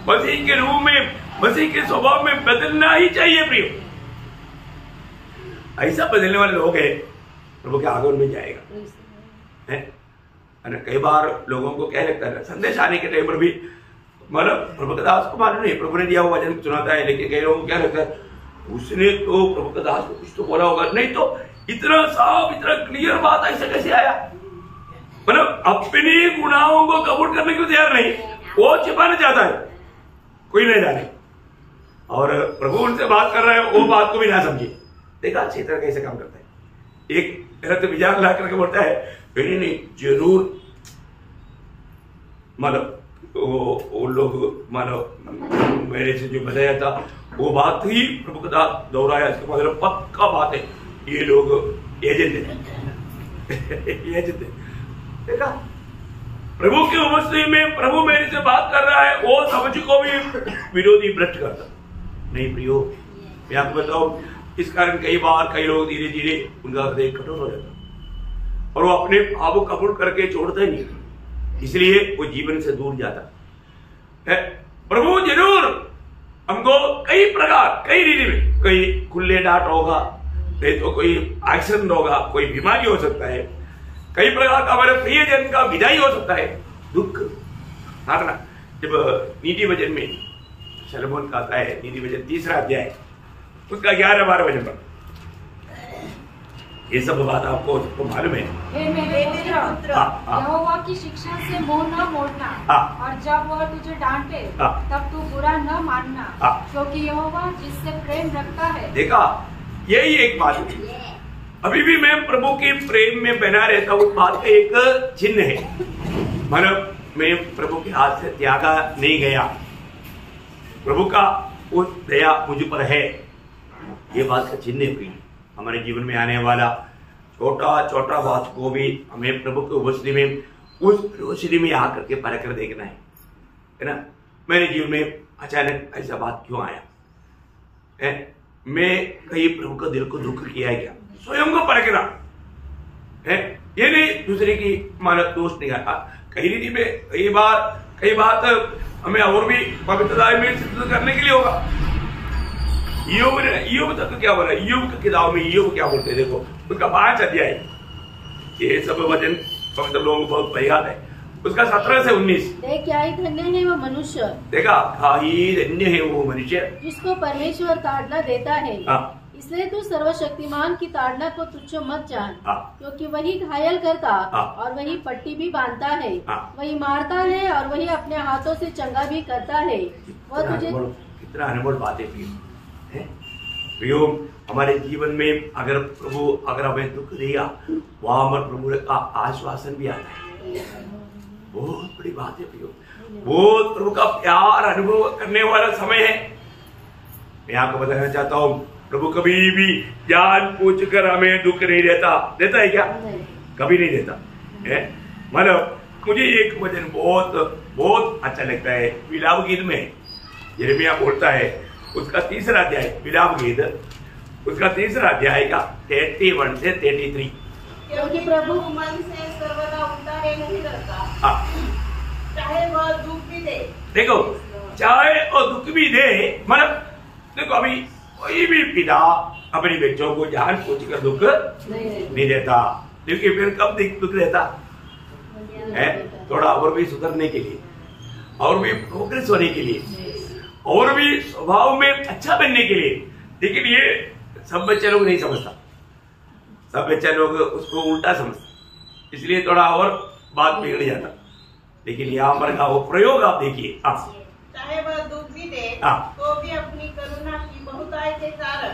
मसीह के रूप में, मसीह के स्वभाव में बदलना ही चाहिए। प्रियो, ऐसा बदलने वाले लोग हैं प्रभु के आगमन में जाएगा है। कई बार लोगों को क्या लगता है, संदेश आने के टाइम पर भी मतलब प्रभु के दास को मालूम नहीं, प्रभु ने दिया हुआ वचन सुनाता है, लेकिन कई लोगों को क्या लगता है, उसने तो प्रभु के दास को कुछ तो बोला होगा, नहीं तो इतना साफ इतना क्लियर बात ऐसे कैसे आया। मतलब अपनी गुनाहों को कबूल करने को तैयार नहीं, वो छिपाना चाहता है, कोई नहीं जाने, और प्रभु उनसे बात कर रहा है, वो बात को भी ना समझे। देखा शैतान कैसे काम करता है, एक गलत विचार ला करके बोलता है, नहीं जरूर मतलब वो लोग मानो मेरे से जो बताया था वो बात ही प्रभु का दोहराया, इसका मतलब पक्का बात है, ये लोग एजेंट है। देखा प्रभु की उपस्थिति में प्रभु मेरे से बात कर रहा है, वो समझ को भी विरोधी भ्रष्ट करता नहीं। प्रियो, मैं आपको बताऊं, इस कारण कई बार कई लोग धीरे धीरे उनका हृदय कठोर हो जाता और वो अपने आप को कबूल करके छोड़ते नहीं, इसलिए वो जीवन से दूर जाता है। प्रभु जरूर हमको कई प्रकार, कई रीति में, कोई खुले डांट होगा, नहीं तो कोई एक्सीडेंट होगा, कोई बीमारी हो सकता है, कई प्रकार का हमारे प्रियजन का विदाई हो सकता है, दुख। जब नीति वचन में सलोमन कहता है, नीति वचन 3 अध्याय उसका 11-12 वचन पर, ये सब बात आपको सबको मालूम है। हे मेरे पुत्र, यहोवा की शिक्षा से मुंह न मोड़ना, और जब वह तुझे डांटे तब तू बुरा न मानना, क्योंकि यहोवा जिससे प्रेम रखता है। देखा, यही एक बात है। अभी भी मैं प्रभु के प्रेम में बना रहता हूँ, बात का एक चिन्ह है। मतलब मैं प्रभु के हाथ से त्यागा नहीं गया, प्रभु का वो दया मुझ पर है, ये बात का चिन्ह है। हमारे जीवन में आने वाला छोटा छोटा बात को भी हमें प्रभु की उपस्थिति में, उस रोशनी में आकर के परख कर देखना है ना। मेरे जीवन में अचानक ऐसा बात क्यों आया है? मैं कहीं प्रभु का दिल को दुख किया है क्या? स्वयं को परखना है, ये नहीं दूसरे की मानव दोष नहीं आता। कई रीति में कई बात हमें और भी पवित्रता में सिद्ध करने के लिए होगा। ईयोब तक क्या बोला? ईयोब की किताब में ईयोब क्या बोलते हैं, देखो उसका 5 अध्याय, ये सब वचन पवित्र लोगों को बहुत याद है। उसका 17 से 19, क्या ही धन्य है वो मनुष्य, देखा, क्या ही धन्य है वो मनुष्य जिसको परमेश्वर ताड़ना देता है। इसलिए तू सर्वशक्तिमान की ताड़ना को तुच्छ मत जान, क्योंकि वही घायल करता और वही पट्टी भी बांधता है, वही मारता है और वही अपने हाथों से चंगा भी करता है। वह तुझे कितना अनमोल बातें प्रियो, हमारे जीवन में अगर हमें दुख दिया, वहां हमारे प्रभु का आश्वासन भी आता है। बहुत बड़ी बात है प्रियो, बहुत प्रभु का प्यार अनुभव करने वाला समय है। मैं आपको बताना चाहता हूँ, प्रभु कभी भी जान पूछ कर हमें दुख नहीं देता है क्या? कभी नहीं देता है। मतलब मुझे एक वचन बहुत अच्छा लगता है, विलाप गीत में यिर्मयाह बोलता है, उसका 3 अध्याय, विलाप गीत उसका 3 अध्याय का 31 से 33, क्योंकि प्रभु मन से सर्वदा उतारे नहीं रहता, चाहे वह दुख भी दे। देखो, चाहे और दुख भी दे, मतलब देखो अभी कोई भी पिता अपने बच्चों को जान पूछ कर दुख नहीं देता, क्योंकि फिर कब दुख देता है? थोड़ा और भी सुधरने के लिए, और भी प्रोग्रेस होने के लिए, और भी स्वभाव में अच्छा बनने के लिए। लेकिन ये सब बच्चे लोग नहीं समझता, सब बच्चे लोग उसको उल्टा समझता, इसलिए थोड़ा और बात बिगड़ जाता। लेकिन यहाँ पर का वो प्रयोग आप देखिए, चाहे वह दुख भी दे तो भी अपनी करुणा की बहुताई के कारण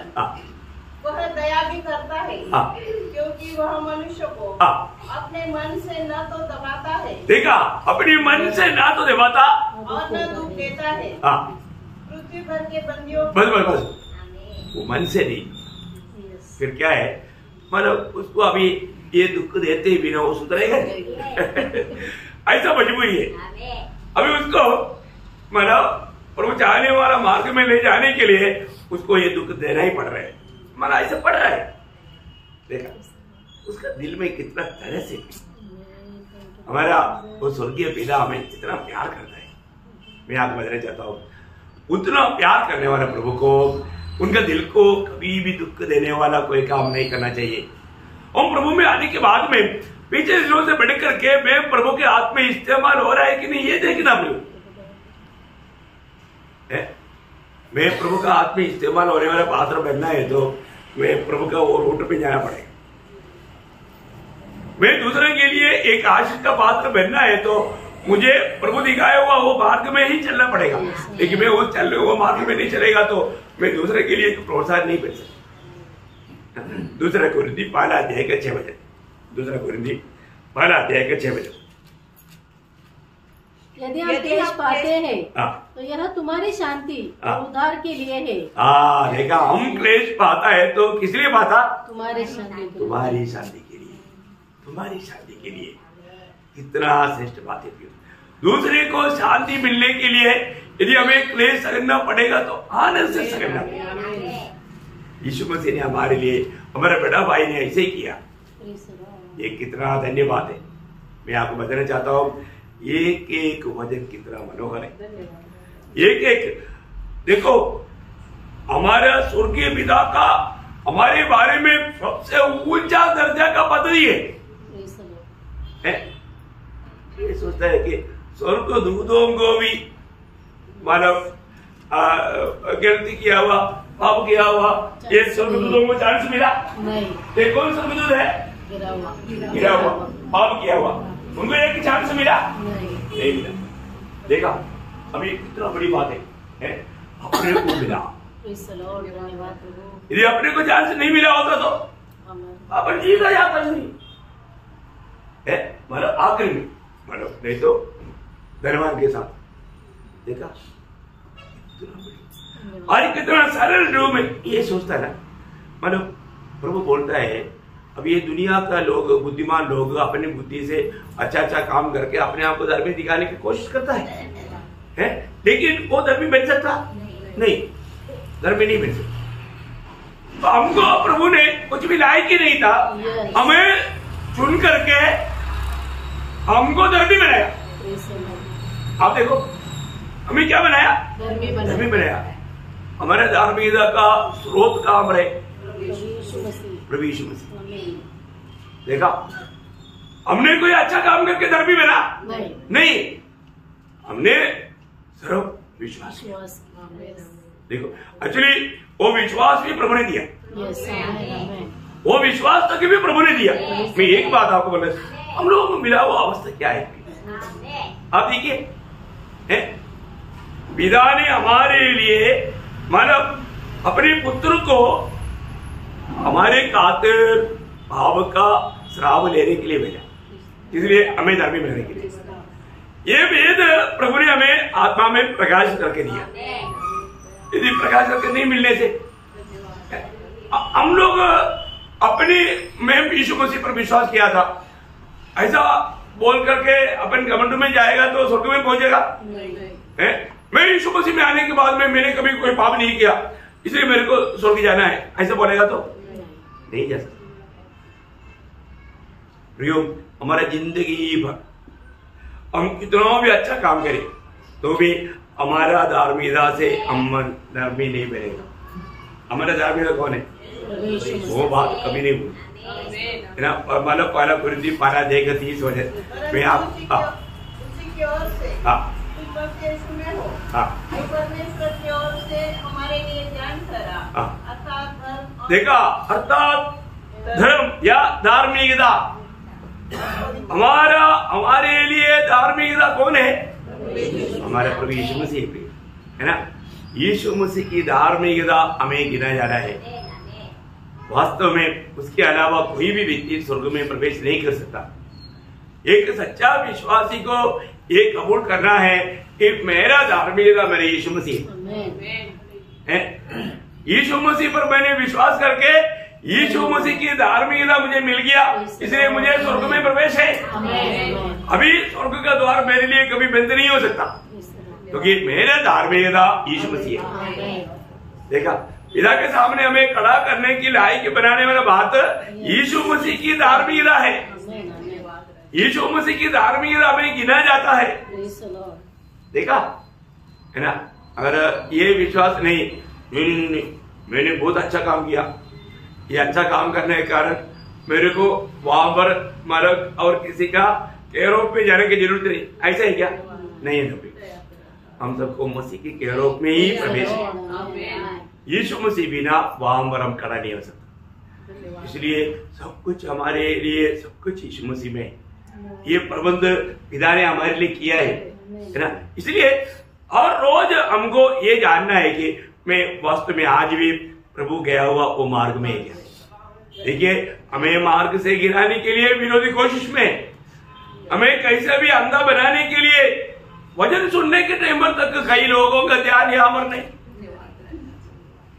वह दया भी करता है, क्योंकि वह मनुष्य को अपने मन से न तो दबाता है, देखा, अपने मन से ना तो दबाता और न दुख देता है। पृथ्वी भर के बंदियों बस वो मन से नहीं, फिर क्या है? मतलब उसको अभी ये दुख देते ही बिना वो सुधरेगा ऐसा मजबूरी है। अभी उसको मतलब प्रभु चाहने वाला मार्ग में ले जाने के लिए उसको ये दुख देना ही पड़ रहा है, माना ऐसा पड़ रहा है। देखा उसका दिल में कितना तरह से हमारा वो स्वर्गीय पिता हमें कितना प्यार करता है। मैं आपको बताना चाहता हूँ, उतना प्यार करने वाला प्रभु को, उनका दिल को कभी भी दुख देने वाला कोई काम नहीं करना चाहिए। और प्रभु में आने के बाद में पीछे दिनों से बढ़ करके मैं प्रभु के हाथ में इस्तेमाल हो रहा है कि नहीं, ये देखना मैं प्रभु का हाथ में इस्तेमाल होने वाला पात्र बनना है तो मैं प्रभु का वो रूट पे जाना पड़ेगा। मैं दूसरे के लिए एक आशीष का पात्र बनना है तो मुझे प्रभु दिखाया हुआ वो मार्ग में ही चलना पड़ेगा। लेकिन मैं वो चल रहे मार्ग में नहीं चलेगा तो मैं दूसरे के लिए प्रोत्साहन नहीं बन सकता। दूसरा कोरिन्थी 1 अध्याय का 6 वचन, दूसरा कोरिन्थी 1 अध्याय का 6 वचन। यदि हम क्लेश पाते हैं तो यह तुम्हारी शांति और उद्धार के लिए है। देखा, हम क्लेश पाता है तो किस लिए पाता? तुम्हारी शांति, तुम्हारी शांति के लिए, तुम्हारी शांति के लिए। कितना श्रेष्ठ बात है। दूसरे को शांति मिलने के लिए यदि हमें क्लेश सहना पड़ेगा तो आनंद से सहना पड़ेगा। यीशु मसीह ने हमारे लिए, हमारा बड़ा भाई ने ऐसे ही किया। ये कितना धन्यवाद है। मैं आपको बताना चाहता हूँ, एक एक वचन कितना मनोहर है। एक एक देखो हमारा स्वर्गीय पिता का हमारे बारे में सबसे ऊंचा दर्जा का पद ही है। ये सोचता है कि स्वर्ग दूतों को भी मानव गलती किया हुआ, पाप किया हुआ, ये स्वर्गदूतों को चांस मिला नहीं। ये कौन स्वर्गदूत है? गिरा हुआ, पाप किया हुआ, उनको एक चांस मिला नहीं मिला। देखा अभी कितना बड़ी बात है अपने को मिला। यदि अपने को चांस नहीं मिला होता तो अपन जीता जाता नहीं है। मतलब आखिर में मतलब नहीं तो धनवान के साथ देखा आज कितना सरल रूप में ये सोचता है ना। मतलब प्रभु बोलता है अब ये दुनिया का लोग, बुद्धिमान लोग अपनी बुद्धि से अच्छा अच्छा काम करके अपने आप को धर्मी दिखाने की कोशिश करता है? लेकिन वो धर्मी बन सकता नहीं, धर्मी नहीं बन सकता। तो हमको प्रभु ने कुछ भी लायक ही नहीं था, हमें चुन करके हमको धर्मी बनाया। आप देखो हमें क्या बनाया? धर्मी बनाया। हमारे धार्मिकता का स्रोत काम रहे प्रभु यीशु मसीह। देखा हमने कोई अच्छा काम करके धर्मी बना नहीं, हमने सिर्फ विश्वास किया। देखो एक्चुअली वो विश्वास भी प्रभु ने दिया, वो विश्वास तक भी प्रभु ने दिया। मैं एक बात आपको बोला, हम लोगों को मिला हुआ अवस्था क्या है आप देखिए। पिता ने हमारे लिए मानव अपने पुत्र को हमारे खातिर भाव का श्राप लेने के लिए भेजा, इसलिए हमें धर्मी बनाने के लिए। ये वेद प्रभु ने हमें आत्मा में प्रकाश करके दिया। यदि प्रकाश करके नहीं मिलने से हम लोग अपने में यीशु मसीह पर विश्वास किया था, ऐसा बोल करके अपन घमंड में जाएगा तो स्वर्ग में पहुंचेगा? मैं यीशु मसीह में आने के बाद में मैंने कभी कोई पाप नहीं किया इसलिए मेरे को स्वर्ग जाना है, ऐसा बोलेगा तो नहीं जा सकता। प्रियो हमारा जिंदगी भर हम कितना भी अच्छा काम करें तो भी हमारा धार्मिकता से हम धर्मी नहीं बनेगा। हमारा धार्मिकता कौन है? वो बात कभी नहीं भूल ना। मतलब पहला कुरिन्थी 12:30 वजह में आप हमारे लिए ध्यान करा अर्थात देखा, अर्थात धर्म या धार्मिकता हमारे लिए धार्मिकता कौन है? हमारा प्रभु यीशु मसीह है ना। यीशु मसीह की धार्मिकता हमें गिना जा रहा है। वास्तव में उसके अलावा कोई भी व्यक्ति स्वर्ग में प्रवेश नहीं कर सकता। एक सच्चा विश्वासी को ये कबूल करना है कि मेरा धार्मिकता मेरे यीशु मसीह है। यीशु मसीह पर मैंने विश्वास करके यीशु मसीह की धार्मिकता मुझे मिल गया, इसलिए मुझे स्वर्ग में प्रवेश है। अभी स्वर्ग का द्वार मेरे लिए कभी बंद नहीं हो सकता क्योंकि मेरा धार्मिकता यीशु मसीह है। देखा पिता के सामने हमें खड़ा करने की लायक बनाने वाला बात यीशु मसीह की धार्मिकता है। यीशु मसीह की धार्मिकता में गिना जाता है। देखा है ना। अगर ये विश्वास नहीं मैंने बहुत अच्छा काम किया, ये अच्छा काम करने के कारण मेरे को वहां पर मरक और किसी का केरोप में जाने की जरूरत नहीं, ऐसा है क्या? नहीं है। हम सबको मसीह के केरोप में ही प्रवेश है। यीशु मसीह बिना वहां पर हम खड़ा नहीं हो सकता। इसलिए सब कुछ हमारे लिए, सब कुछ यीशु मसीह में ये प्रबंध पिता ने हमारे लिए किया है ना। इसलिए और रोज हमको ये जानना है कि मैं वास्तव में आज भी प्रभु गया हुआ वो मार्ग में गया। देखिए हमें मार्ग से गिराने के लिए विरोधी कोशिश में, हमें कैसे भी अंधा बनाने के लिए वचन सुनने के टाइम तक कई लोगों का ध्यान यहाँ पर नहीं।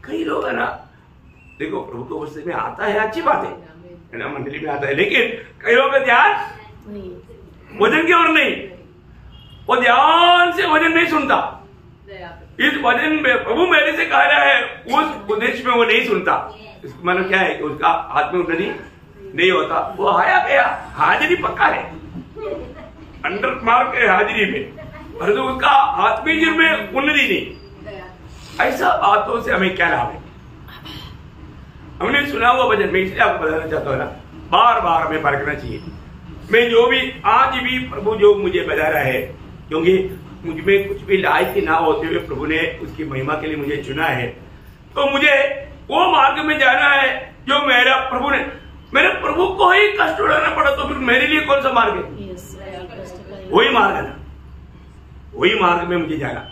कई लोग है ना, देखो प्रभु को वचन में आता है, अच्छी बात है ना, मंडली में आता है, लेकिन कई लोगों का ध्यान वचन की ओर नहीं। वो ध्यान से वचन नहीं सुनता। इस वचन में प्रभु मेरे से कह रहा है, उस उद्देश्य में वो नहीं सुनता। इसका मतलब क्या है कि उसका आत्मिक उन्नति नहीं होता। वो आया गया हाजिरी पक्का है, अंडर मार्क है हाजिरी में, परंतु उसका आत्मिक जीवन में उन्नति नहीं। ऐसा बातों से हमें क्या लाभ है? हमने सुना हुआ वचन, मैं इसलिए आपको बताना चाहता हूँ ना, बार बार हमें परखना चाहिए। मैं जो भी आज भी प्रभु जो मुझे बता रहा है, क्योंकि मुझ में कुछ भी लायक ना होते हुए प्रभु ने उसकी महिमा के लिए मुझे चुना है, तो मुझे वो मार्ग में जाना है जो मेरे प्रभु को ही कष्ट उठाना पड़ा, तो फिर मेरे लिए कौन सा मार्ग है? वही मार्ग है ना, वही मार्ग में मुझे जाना।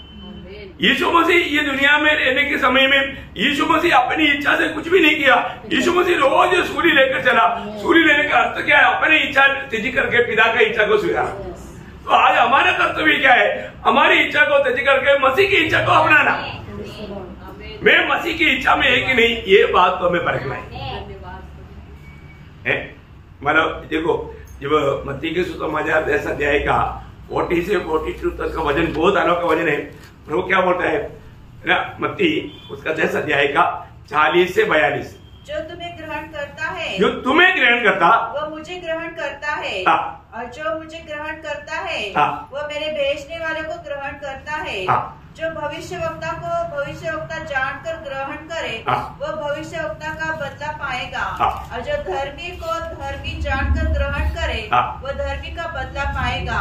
यीशु मसीह ये दुनिया में रहने के समय में यीशु मसीह अपनी इच्छा से कुछ भी नहीं किया। यीशु मसीह रोज सूली लेकर चला। सूली लेने का अर्थ क्या है? अपनी इच्छा त्यज करके पिता की इच्छा को स्वीकारा। तो आज हमारा कर्तव्य क्या है? हमारी इच्छा को त्यज करके मसीह की इच्छा को अपनाना। मैं मसीह की इच्छा में है कि नहीं, ये बात को हमें परखना है। मतलब देखो, जब मत्ती के सुसमाचार 10 अध्याय का 40 से 42 तक का वचन बहुत अनोखा वचन है। प्रभु क्या बोलता है ना, मत्ती उसका 10 अध्याय का 40 से 42, जो तुम्हें ग्रहण करता है, जो तुम्हें ग्रहण करता वह मुझे ग्रहण करता है, और जो मुझे ग्रहण करता है वह मेरे भेजने वाले को ग्रहण करता है। जो भविष्यवक्ता को भविष्यवक्ता जानकर ग्रहण करे वह भविष्यवक्ता का बदला पाएगा, और जो धर्मी को धर्मी जानकर ग्रहण करे वह धर्मी का बदला पाएगा।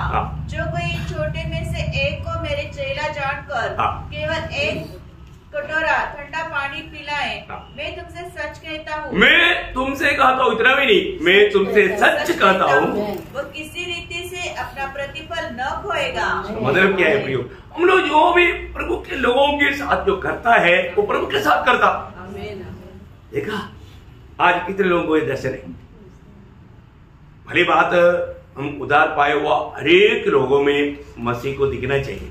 जो कोई छोटे में से एक को मेरे चेला जानकर केवल एक कटोरा ठंडा पानी पिलाए, मैं तुमसे सच कहता हूँ, मैं तुमसे कहता हूँ, इतना भी नहीं, मैं तुमसे सच कहता हूँ, वो किसी रीति से अपना प्रतिफल न खोएगा। मतलब क्या है प्रियो? हम लोग जो भी प्रभु के लोगों के साथ जो करता है वो प्रभु के साथ करता। देखा आज कितने लोगों को ये दर्शन है। भली बात, हम उधार पाए हुआ हरेक लोगों में मसीह को दिखना चाहिए।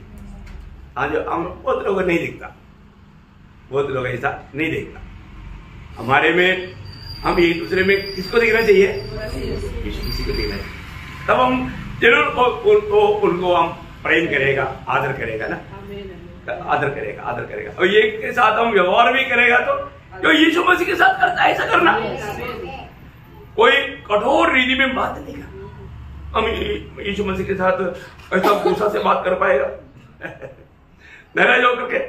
आज हम बहुत लोगों नहीं दिखता, बहुत लोग ऐसा नहीं देखता। हमारे में हम एक दूसरे में किसको देखना चाहिए? यीशु मसीह को देखना चाहिए। तब हम जरूर उनको हम प्रेम करेगा, आदर करेगा ना, आदर करेगा। और ये के साथ हम व्यवहार भी करेगा, तो जो यीशु मसीह के साथ करता है ऐसा करना। कोई कठोर रीति में बात नहीं करना। हम यीशु मसीह के साथ ऐसा गुस्सा से बात कर पाएगा? नाराज होकर के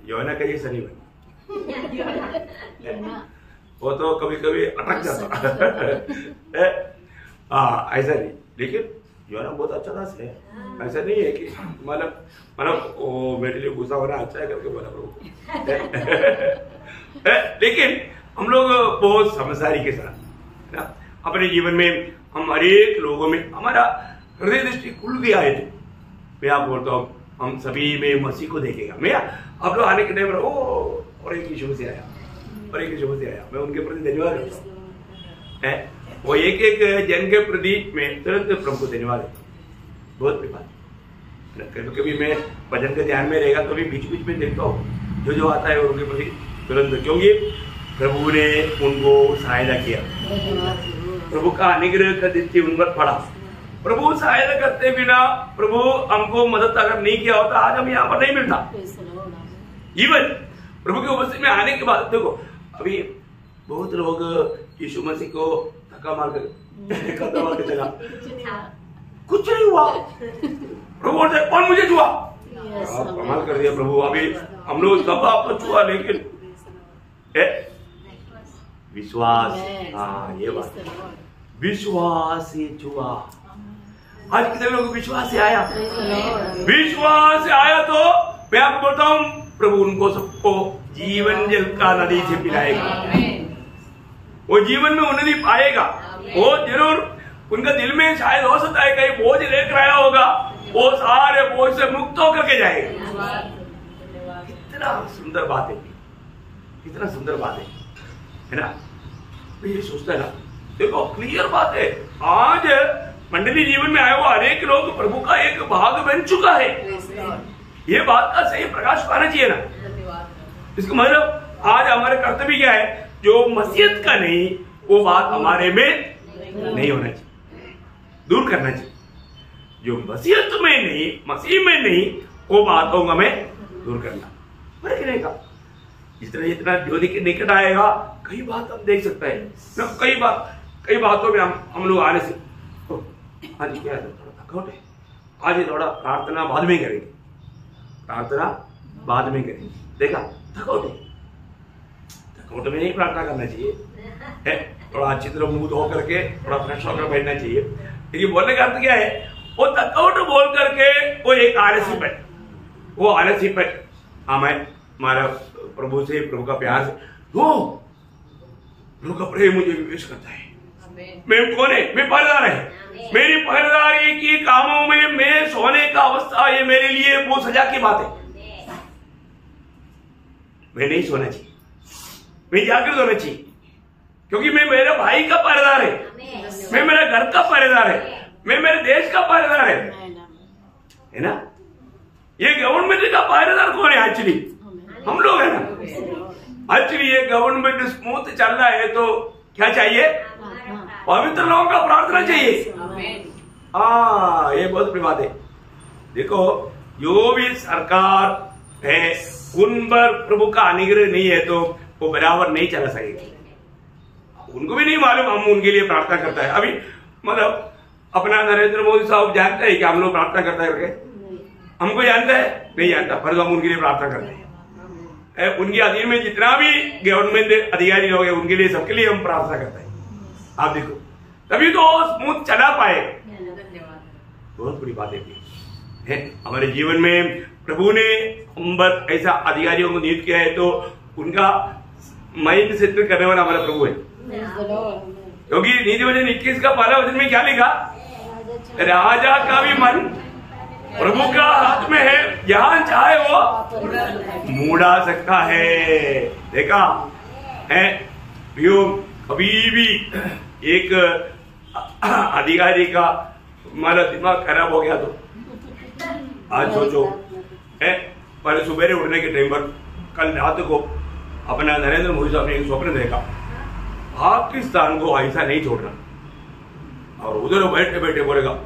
योना का जैसा नहीं बना। वो तो कभी कभी अटक जाता। ऐसा नहीं, लेकिन योना बहुत अच्छा दास है। ऐसा नहीं है कि मतलब वो मेरे लिए गुस्सा होना अच्छा है करके बोला प्रभु। लेकिन हम लोग बहुत समझदारी के साथ ना अपने जीवन में हम हरेक लोगों में हमारा हृदय दृष्टि खुल गया है। मैं आप बोलता हूँ हम सभी में मसीह को देखेगा। मैं आप लोग आने के टाइम और एक यीशु मसीह आया, और एक यीशु मसीह आया, मैं उनके प्रति धन्यवाद करता हूँ। वो एक एक जन के प्रति मैं तुरंत प्रभु को धन्यवाद देता हूँ। बहुत कृपा। कभी कभी मैं भजन के ध्यान में रहेगा तो भी बीच बीच में देखता हूँ जो आता है उनके प्रति तुरंत, क्योंकि प्रभु ने उनको सहायता किया। प्रभु का अनुग्रह का दृष्टि उन पर पड़ा। प्रभु सहायता करते बिना प्रभु हमको मदद अगर नहीं किया होता आज हम यहाँ पर नहीं मिलता। इवन प्रभु की उपस्थिति में आने के बाद देखो, अभी बहुत लोग यीशु मसीह को धक्का मार के चला, कुछ नहीं हुआ। प्रभु बोलते कौन मुझे छुआ? आप कमाल कर दिया प्रभु। अभी हम लोग सब आपको छुआ, लेकिन विश्वास, हाँ ये बात, विश्वास से छुआ। आज कितने लोगों को विश्वास से आया? विश्वास से आया तो मैं आपको बोलता हूँ प्रभु उनको सबको जीवन जल का नदी से पिलाएगा। वो जीवन में उन्नति पाएगा। वो जरूर उनका दिल में शायद हो सकता है कहीं बोझ लेकर आया होगा, वो सारे बोझ से मुक्त होकर के जाएगा। कितना सुंदर बात है, कितना सुंदर बात है ना। ये सोचता है ना, देखो क्लियर बात है। आज मंडली जीवन में आया हुआ हरेक लोग प्रभु का एक भाग बन चुका है। ये बात का सही प्रकाश पाना चाहिए ना। इसका मतलब आज हमारे कर्तव्य क्या है? जो मसीहत का नहीं वो बात हमारे में नहीं होना चाहिए, दूर करना चाहिए। जो मसीहत में नहीं, मसीह में नहीं, वो बातों को हमें दूर करना पड़ेगा। जितना ज्योति के निकट आएगा कई बात हम देख सकते हैं। कई बातों में हम लोग आने से आज क्या है, थोड़ा थकावट है, आज थोड़ा प्रार्थना बाद में करेंगे, प्रार्थना बाद में करेंगे। देखा, थकावट में नहीं प्रार्थना करना चाहिए है, थोड़ा अच्छी तरह मुंह धो करके थोड़ा फ्रेश होकर बैठना चाहिए। लेकिन बोलने का अर्थ क्या है, वो थकावट बोल करके वो एक आलसी पे, वो आलसी पे हमें हमारा प्रभु से, प्रभु का प्यार से, वो प्रभु का प्रेम मुझे विवेश करता है। मैं कौन है? मैं पहरेदार है। मेरी पहरेदारी की कामों में मैं सोने का अवस्था, ये मेरे लिए वो सजा की बात है। मैं नहीं सोना चाहिए, मैं जागृत होना चाहिए, क्योंकि मैं मेरे भाई का पहरेदार है, मैं मेरे घर का पहरेदार है, मैं मेरे देश का पहरेदार है ना। ये गवर्नमेंट का पहरेदार कौन है? एक्चुअली हम लोग है ना। एक्चुअली ये गवर्नमेंट स्मूथ चल रहा है तो क्या चाहिए? पवित्र लोगों का प्रार्थना चाहिए। ये बहुत बड़ी बात है। देखो, जो भी सरकार है उन पर प्रभु का अनुग्रह नहीं है तो वो बराबर नहीं चला सकेगा। उनको भी नहीं मालूम हम उनके लिए प्रार्थना करता है। अभी मतलब अपना नरेंद्र मोदी साहब जानते हैं कि हम लोग प्रार्थना करता है करके? हमको जानता है? नहीं जानता, पर हम उनके लिए प्रार्थना करते हैं। उनके अधीन में जितना भी गवर्नमेंट अधिकारी लोग हैं उनके लिए, सबके लिए हम प्रार्थना करते हैं। आप देखो, तभी तो स्मूथ चला पाएगा। बहुत बड़ी बात है हमारे जीवन में। प्रभु ने हम पर ऐसा अधिकारियों को नियुक्त किया है तो उनका माइंड सेटल करने वाला हमारा प्रभु है। क्योंकि नीतिवचन 21 का 12 वचन में क्या लिखा? राजा का भी मन प्रभु का हाथ में है, जहां चाहे वो मुड़ा सकता है। देखा है कभी भी एक अधिकारी का हमारा दिमाग खराब हो गया तो आज सोचो है, पर सुबह उठने के टाइम पर कल रात को अपना नरेंद्र मोदी साहब ने एक स्वप्न देखा, पाकिस्तान को ऐसा नहीं छोड़ना, और उधर बैठे बैठे बोलेगा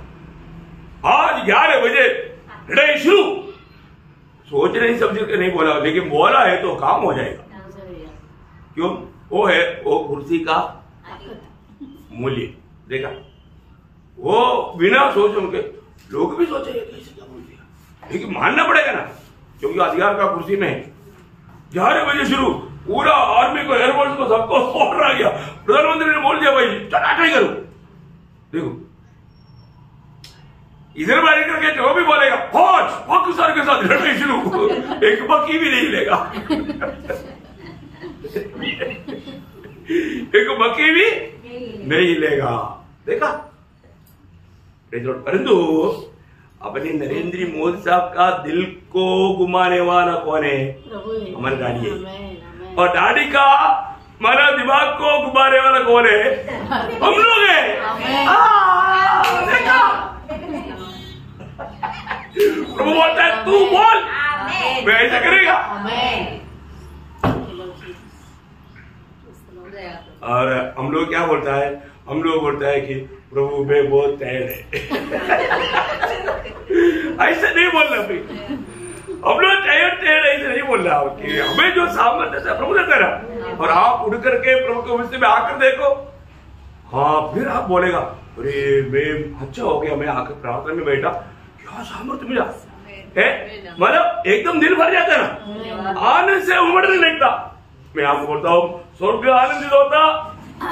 आज 11 बजे लड़ाई शुरू। सोच नहीं समझ के नहीं बोला, लेकिन बोला है तो काम हो जाएगा। क्यों? वो है वो कुर्सी का मूल्य। देखा, वो बिना सोच उनके लोग भी सोचे कैसे क्या बोल दिया, लेकिन मानना पड़ेगा ना, क्योंकि अधिकार का कुर्सी में 11 बजे शुरू, पूरा आर्मी को, एयरफोर्स को, सबको ऑर्डर आ गया। प्रधानमंत्री ने बोल दिया भाई टनाटन करो। देखो, इधर बैठ करके जो भी बोलेगा फौज पाकिस्तान के साथ लड़ाई शुरू, एक बकी भी नहीं लेगा। एक बकी भी नहीं लेगा। देखा, परंतु अपने नरेंद्र मोदी साहब का दिल को घुमाने वाला कौन है? हमारे दादी है। और दादी का हमारा दिमाग को घुमाने वाला कौन है? हम लोग हैं। देखा, प्रभु बोलता है तू बोल, मैं ऐसा करेगा। और हम लोग क्या बोलता है? हम लोग बोलता है कि प्रभु में बहुत तैयार है। ऐसा नहीं बोलना भाई, हम लोग तैयार ऐसे नहीं बोल रहा कि हमें जो सामर्थ्य है प्रभु देता रहा, और आप उड़ करके प्रभु के विषय में आकर देखो, हाँ फिर आप बोलेगा अरे मैं अच्छा हो गया, मैं आकर प्रार्थना में बैठा, क्या सामर्थ्य मिला है। मतलब एकदम दिल भर जाता है ना, आनंद से उमड़ने लगता। मैं आपको बोलता हूँ स्वर्ग आनंदित होता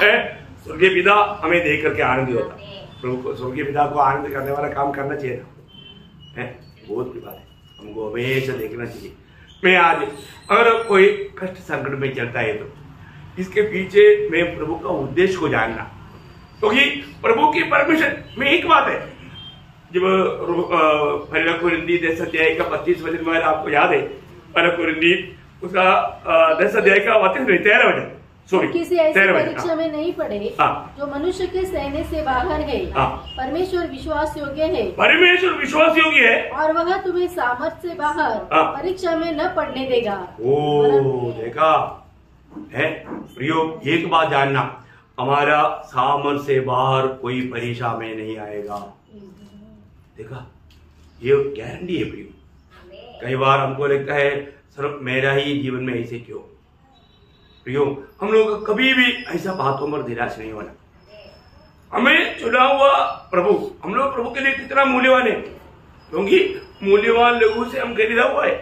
है, स्वर्गीय पिता हमें देख करके आनंदित होता। प्रभु को, स्वर्गीय पिता को आनंद करने वाला काम करना चाहिए है। बहुत बड़ी बात है, हमको हमेशा देखना चाहिए। मैं आज अगर कोई कष्ट संकट में चलता है तो इसके पीछे मैं प्रभु का उद्देश्य को जानना, क्योंकि प्रभु की परमिशन में एक बात है। जब पहला कुरिन्थी 10 अध्याय का 25 वचन में आपको याद है, पहला कुरिन्थी उसका 10 अध्याय का 13 वचन, किसी ऐसी परीक्षा में नहीं पड़े जो मनुष्य के सहने से बाहर है। परमेश्वर विश्वास योग्य है, परमेश्वर विश्वास योग्य है, और वह तुम्हें सामर्थ्य से बाहर परीक्षा में न पड़ने देगा। ओ देखा है प्रियो, एक बात जानना, हमारा सामर्थ्य से बाहर कोई परीक्षा में नहीं आएगा। देखा, ये गारंटी है प्रियो। कई बार हमको लगता है सिर्फ मेरा ही जीवन में ऐसे क्यों? प्रियो, हम लोग कभी भी ऐसा बातों पर निराश नहीं होना। हमें चुना हुआ प्रभु, हम लोग प्रभु के लिए कितना मूल्यवान है, क्योंकि मूल्यवान लोगों से हम खरीदा हुआ है।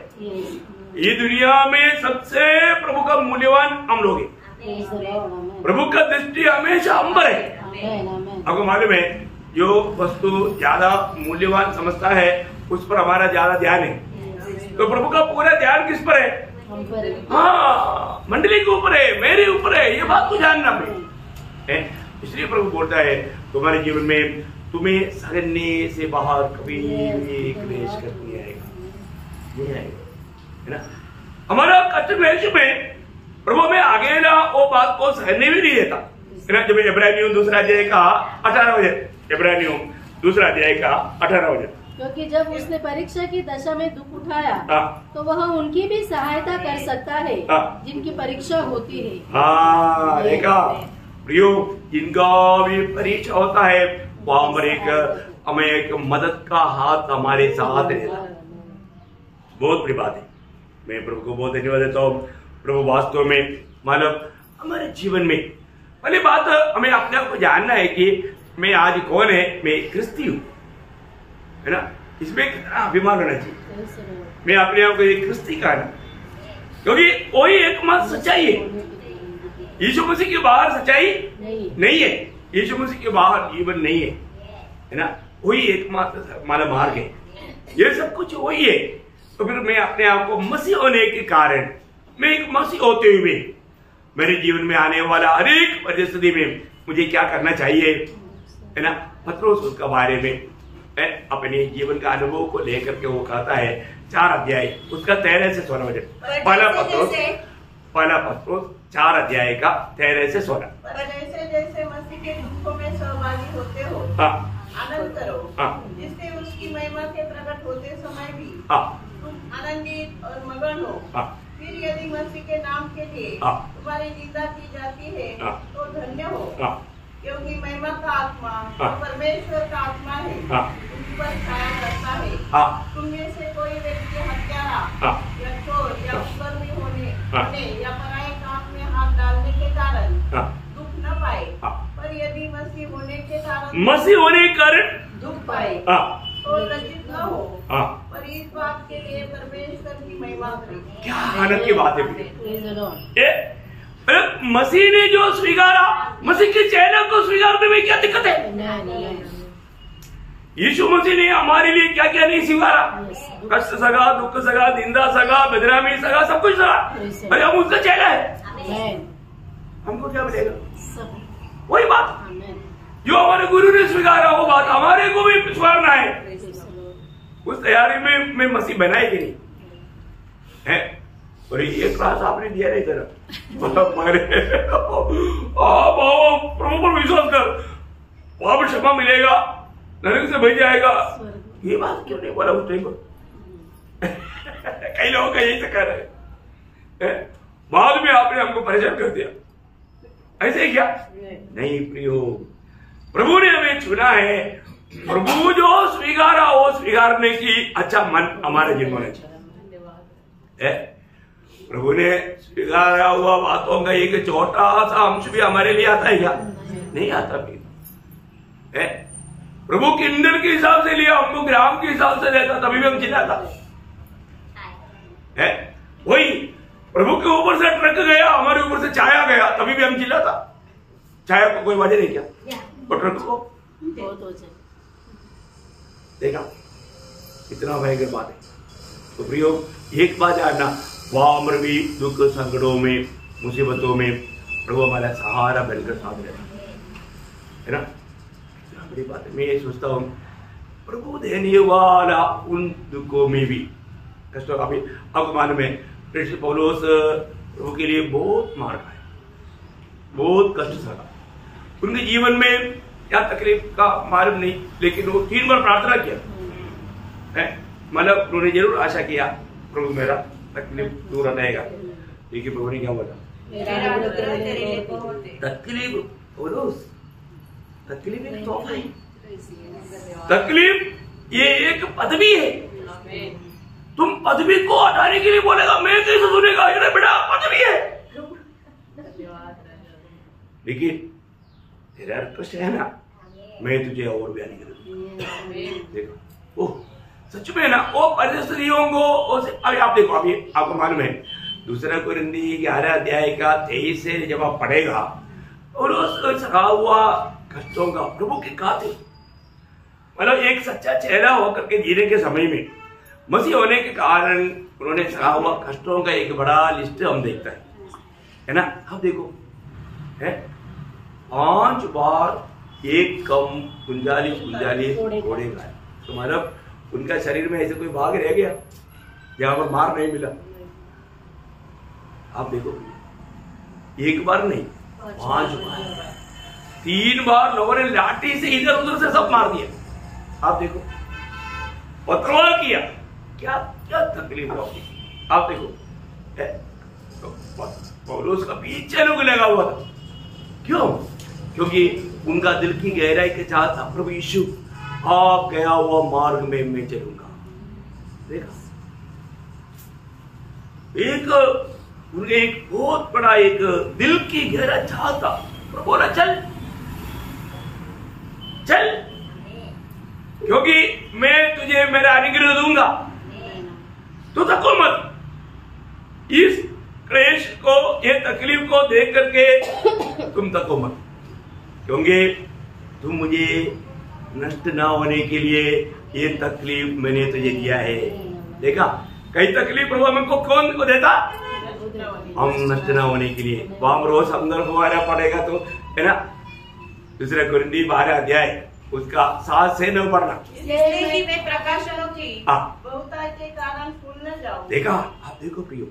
ये दुनिया में सबसे प्रभु का मूल्यवान हम लोग हैं। प्रभु का दृष्टि हमेशा हम पर है। आपको मालूम है, जो वस्तु ज्यादा मूल्यवान समझता है उस पर हमारा ज्यादा ध्यान है। तो प्रभु का पूरा ध्यान किस पर है? हाँ, मंडली के ऊपर है, मेरे ऊपर है। ये बात को जानना है। इसलिए प्रभु बोलता है तुम्हारे जीवन में तुम्हें सहने से बाहर कभी भी क्लेश नहीं आएगा, नहीं आएगा, है ना। हमारा कष्ट क्लेश में प्रभु में आगे ना वो बात को सहने भी नहीं देता, है ना। जब इब्रानियों दूसरा अध्याय का 18 वचन, इब्रानियों दूसरा अध्याय का 18 वचन, क्योंकि जब उसने परीक्षा की दशा में दुख उठाया तो वह उनकी भी सहायता कर सकता है जिनकी परीक्षा होती है। हाँ, देखा प्रियो, जिनका भी परीक्षा होता है वहां पर हमें एक मदद का हाथ हमारे साथ रहता है। बहुत बड़ी बात है। मैं प्रभु को बहुत धन्यवाद देता हूँ। प्रभु वास्तव में मतलब हमारे जीवन में पहली बात हमें अपने आप को जानना है कि मैं आज कौन है, मैं क्रिस्ती हूँ, है ना। इसमें कितना अभिमान होना चाहिए। मैं अपने आप को एक क्रिस्ती का, क्योंकि वही एकमात्र सच्चाई है। यीशु मसीह के बाहर सच्चाई नहीं है, यीशु मसीह के बाहर जीवन नहीं है ना। वही एकमात्र हमारा मार्ग है, ये सब कुछ वही है। तो फिर मैं अपने आप को मसीह होने के कारण, मैं एक मसीह होते हुए मेरे जीवन में आने वाला अनेक परिस्थिति में मुझे क्या करना चाहिए, है ना। पत्रोस उसका बारे में अपने जीवन का अनुभव को लेकर के वो कहता है 4 अध्याय उसका 13 से 16 वचन। पहला पत्रोस 4 अध्याय का 13 से 16। जैसे जैसे मसीह के दुखों में सहभागी होते हो आनंद करो, जिससे उसकी महिमा के प्रकट होते समय भी तुम आनंदित और मगन हो। फिर यदि मसीह के नाम के लिए तुम्हारी निंदा की जाती है तो धन्य हो, क्योंकि महिमा का आत्मा परमेश्वर का आत्मा है, उस पर छाया करता है। तुम में से कोई व्यक्ति हत्यारा या चोर या कुकर्मी होने या पराये काम में हाथ डालने के कारण दुख न पाए, पर यदि मसीह होने के कारण दुख पाए तो लज्जित न हो, पर इस बात के लिए परमेश्वर की महिमा करें। क्या आनंद की बात है। मसीह ने जो स्वीकारा, मसीह के चेहरे को स्वीकारने में क्या दिक्कत है? यीशु मसीह ने हमारे लिए क्या क्या नहीं स्वीकारा? कष्ट सगा, दुख सगा, निंदा सगा, बदनामी सगा, सब कुछ सगा। अरे हम उसका चेहरा है, हमको क्या मिलेगा? वही बात जो हमारे गुरु ने स्वीकारा, वो बात हमारे को भी स्वीकारना है। उस तैयारी में मैं मसीह बनाए कि नहीं है। और ये क्लास आपने दिया नहीं तेरा प्रभु पर विश्वास कर, वहां पर क्षमा मिलेगा, नरक से बच जाएगा। ये बात क्यों नहीं बोला उस टाइम पर? कई लोगों का यही चक्कर है। बाद में आपने हमको परेशान कर दिया, ऐसे ही क्या? नहीं प्रियो, प्रभु ने हमें चुना है। प्रभु जो स्वीकारा वो स्वीकारने की अच्छा मन हमारे जीवन में है। प्रभु ने स्वीकारा हुआ बातों का एक छोटा सा अंश भी हमारे लिए आता है क्या? नहीं आता भी है। प्रभु किंडल के हिसाब से लिया, हमको ग्राम के हिसाब से लेता, तभी भी हम चिल्लाता है। वही प्रभु के ऊपर से ट्रक गया, हमारे ऊपर से छाया गया, तभी भी हम चिल्लाता। छाया को कोई वजह नहीं क्या, और ट्रक को देखा, इतना भयंकर बात है। तो प्रियो, एक बात जानना, वहां भी दुख संकटों में, मुसीबतों में प्रभु हमारा सहारा बनकर साथ रहता है ना। बड़ी बात है। मैं ये सोचता हूँ प्रभु देने वाला उन दुखों में भी कष्टों का भी, आपको मालूम है पौलुस प्रभु के लिए बहुत मार खाया, बहुत कष्ट सहा। उनके जीवन में क्या तकलीफ का मालूम नहीं, लेकिन वो 3 बार प्रार्थना किया है। मतलब उन्होंने जरूर आशा किया प्रभु मेरा तकलीफ दूर हटाएगा, लेकिन प्रभु ने क्या बोला? तकलीफ पौलुस, तकलीफ एक तोहफा है। तकलीफ ये एक पदवी है। तुम पदवी को हटाने के लिए बोलेगा, मैं कैसे सुनेगा? ये बेटा पदवी है, लेकिन तेरा कष्ट है ना, मैं तुझे और बयानी करूंगा। देखो, ओह सच में ना वो परिस्थितियों को अभी आप देखो, अभी आपको मालूम है 2 कोरिन्थी 11 अध्याय का 23 से जब आप पढ़ेगा और उस सखा हुआ कष्टों का प्रभु के खातिर, मतलब एक सच्चा चेहरा होकर के जीने के समय में मसीह होने के कारण उन्होंने सहा हुआ कष्टों का एक बड़ा लिस्ट हम देखता है ना। आप देखो है 5 बार एक कम कुंजाली घोड़े का, तो मतलब उनका शरीर में ऐसे कोई भाग रह गया जहां पर मार नहीं मिला। आप देखो एक बार नहीं 5 बार, 3 बार लोगों ने लाठी से इधर उधर से सब मार दिया। आप देखो पत्थरवाह किया, क्या क्या तकलीफ होगी। आप देखो पौलुस का पीछे लोग लगा हुआ था, क्यों? क्योंकि उनका दिल की गहराई के साथ था प्रभु यीशु आप गया हुआ मार्ग में मैं चलूंगा। देखा उनके एक बहुत बड़ा एक दिल की गहरा चाह था। प्रभु बोला चल चल, क्योंकि मैं तुझे मेरा अनुग्रह दूंगा, तो थको मत। इस क्लेश को, ये तकलीफ को देख करके तुम थको मत, क्योंकि तुम मुझे नष्ट ना होने के लिए ये तकलीफ मैंने तुझे दिया है। देखा कई तकलीफ प्रभु हमको कौन को देता? हम नष्ट ना होने के लिए। वहां रोज अंदर फुवारा पड़ेगा तो है ना। 2 कोरिन्थी 12 अध्याय उसका 7 से 9 पढ़ना। मैं प्रकाशनों की बहुतायत के कारण फूल न जाऊं। देखा आप देखो प्रियो,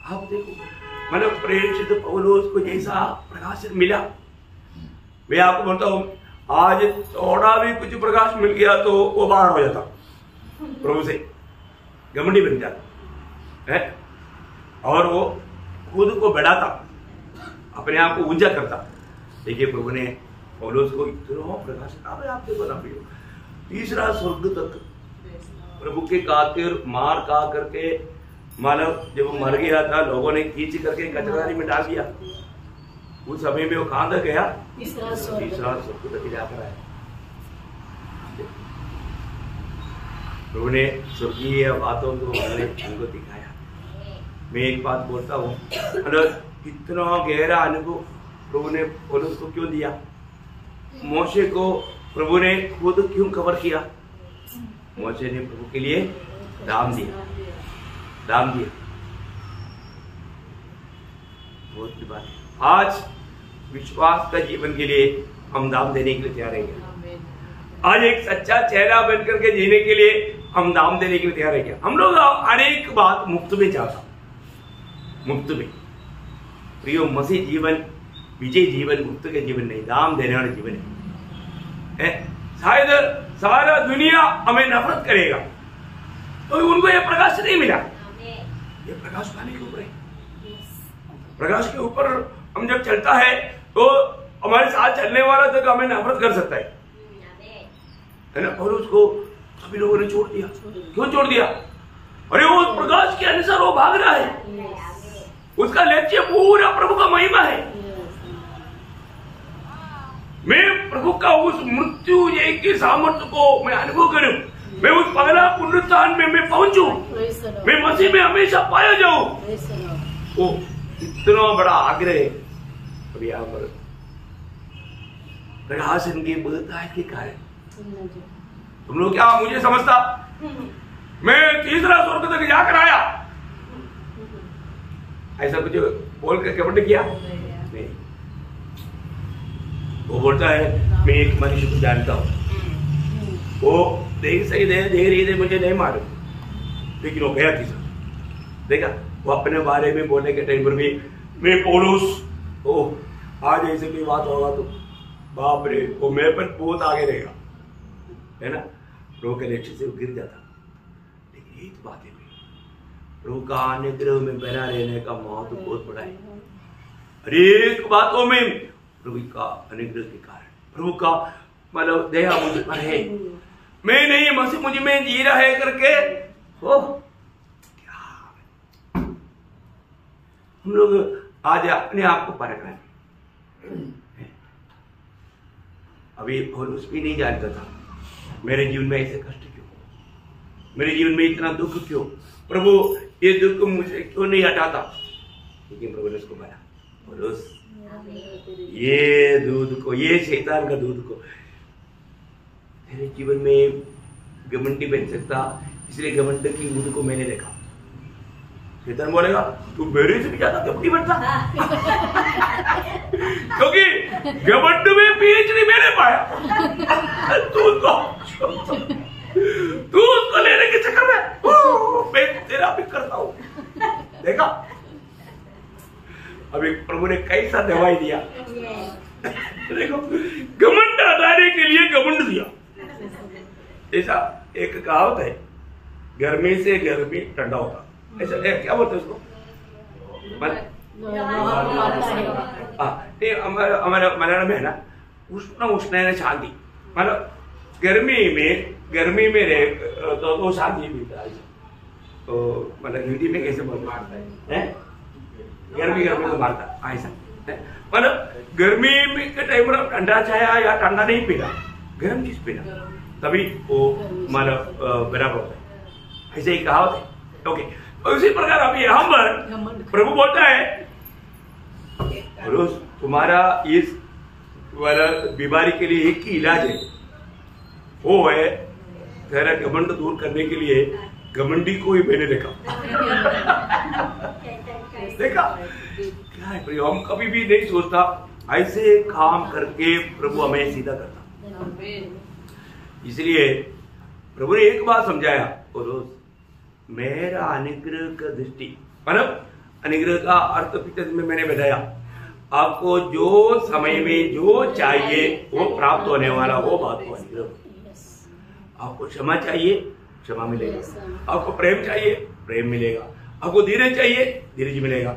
आप देखो मतलब प्रेरित पौलुस को जैसा प्रकाशन मिला, मैं आपको बोलता हूँ आज थोड़ा भी कुछ प्रकाश मिल गया तो वो बाहर हो जाता, प्रभु से घमंडी बन जाता है और वो खुद को बढ़ाता, अपने आप को ऊंचा करता। देखिए प्रभु ने पौलुस को इतना प्रकाश, आप देखो ना प्रियो, 3रा स्वर्ग तक प्रभु के खातिर मार खा करके, मानव जब मर गया था लोगों ने खींच करके कचरादारी में डाल दिया। उस समय में वो कहां तक गया? 3रा स्वर्ग तक जाकर आया। प्रभु ने स्वर्गीय बातों को हमको दिखाया। मैं एक बात बोलता हूँ, इतना गहरा अनुभव प्रभु ने पौलुस को क्यों दिया? मोशे को प्रभु ने खुद क्यों कवर किया? मोशे ने प्रभु के लिए दाम दिया। बहुत की बात है। आज विश्वास का जीवन के लिए हम दाम देने के लिए तैयार हैं। आज एक सच्चा चेहरा बनकर के जीने के लिए हम दाम देने के लिए तैयार हैं। हम लोग अनेक बात मुफ्त में चाहता, मुफ्त में। प्रियो मसीह जीवन विजय जीवन, मुफ्त के जीवन नहीं, दाम देने वाला जीवन है। शायद सारा दुनिया हमें नफरत करेगा तो उनको यह प्रकाश नहीं मिला। ये प्रकाश पाने के ऊपर है। प्रकाश के ऊपर हम जब चलता है तो हमारे साथ चलने वाला तो हमें नफरत कर सकता है ना। और उसको सभी लोगों ने छोड़ दिया। क्यों छोड़ दिया? अरे वो प्रकाश के अनुसार वो भाग रहा है, उसका लक्ष्य पूरा प्रभु का महिमा है। मैं प्रभु का उस मृत्यु जय के सामर्थ्य को मैं अनुभव करूं, मैं उस पगला पुनरुत्थान में मैं पहुंचूं, मैं मसीह में हमेशा पाया जाऊं। वो इतना बड़ा आग्रह अभी यहाँ पर प्रकाशन की बहुतायत के कारण। तुम लोग क्या मुझे समझता मैं 3रा स्वर्ग तक जाकर आया, ऐसा कुछ बोल कर कपट किया नहीं। वो बोलता है मैं एक मनुष्य को जानता हूं, वो देख सही दे रही थे, मुझे नहीं मालूम, लेकिन वो गया किसा। देखा वो अपने बारे में बोलने के टाइम पर भी मैं पौलुस, आज ऐसे कोई बात होगा तो बाप रे वो मैं पर बहुत आगे रहेगा, है ना। प्रभु के लक्ष्य से वो गिर जाता। लेकिन एक बात है प्रभु का अनुग्रह में बना रहने का महत्व बहुत बड़ा है। हरेक बातों में प्रभु का अनुग्रह के कारण, प्रभु का मतलब दया मुझ पर है, मैं नहीं मसीह मुझ में जी रहा है करके हो क्या। हम लोग आज अपने आप को परख रहे हैं। अभी पौलुस भी नहीं जानता था मेरे जीवन में ऐसे कष्ट क्यों, मेरे जीवन में इतना दुख क्यों? प्रभु ये दुख मुझे क्यों नहीं हटाता? लेकिन प्रभु ने उसको मारा, ये दूध को, ये शैतान का दूध को मेरे जीवन में घमंडी बन सकता, इसलिए घमंड की दूध को मैंने देखा। शैतान बोलेगा तू मेरे से भी ज्यादा घमंडी बनता क्योंकि घमंड में पीएचडी मैंने पाया। तू उसको लेने के चक्कर में मैं तेरा भी करता हूं। देखा अभी प्रभु ने कैसा दवाई दिया। देखो घमंड हटाने के लिए घमंड दिया। ऐसा एक कहावत है, गर्मी से गर्मी ठंडा होता, ऐसा क्या बोलते हैं उसको? हमारा मलयालम है ना, उष्ण उष्ण शांति, मतलब गर्मी में रहे तो शांति मिलता है। तो मतलब हिंदी में कैसे बोलते हैं? गर्मी को मारता ऐसा, मतलब गर्मी में के टाइम में ठंडा चाय या ठंडा नहीं पीना, गर्म चीज पीना, तभी वो मतलब बराबर होता है। ऐसे ही कहावत है। ओके, और उसी प्रकार अभी यहाँ पर प्रभु बोलता है तुम्हारा इस बीमारी के लिए एक ही इलाज है, वो है तेरा घमंड दूर करने के लिए घमंडी को ही मैंने देखा। देखा क्या है? हम कभी भी नहीं सोचता ऐसे काम करके प्रभु हमें सीधा करता। इसलिए प्रभु ने एक बात समझाया, मेरा अनुग्रह का दृष्टि, मतलब अनुग्रह का अर्थ पिछले में मैंने बताया आपको, जो समय में जो चाहिए वो प्राप्त होने वाला वो बात को अनुग्रह। आपको क्षमा चाहिए, क्षमा मिलेगा। आपको प्रेम चाहिए, प्रेम मिलेगा। आपको धीरज चाहिए, धीरज मिलेगा।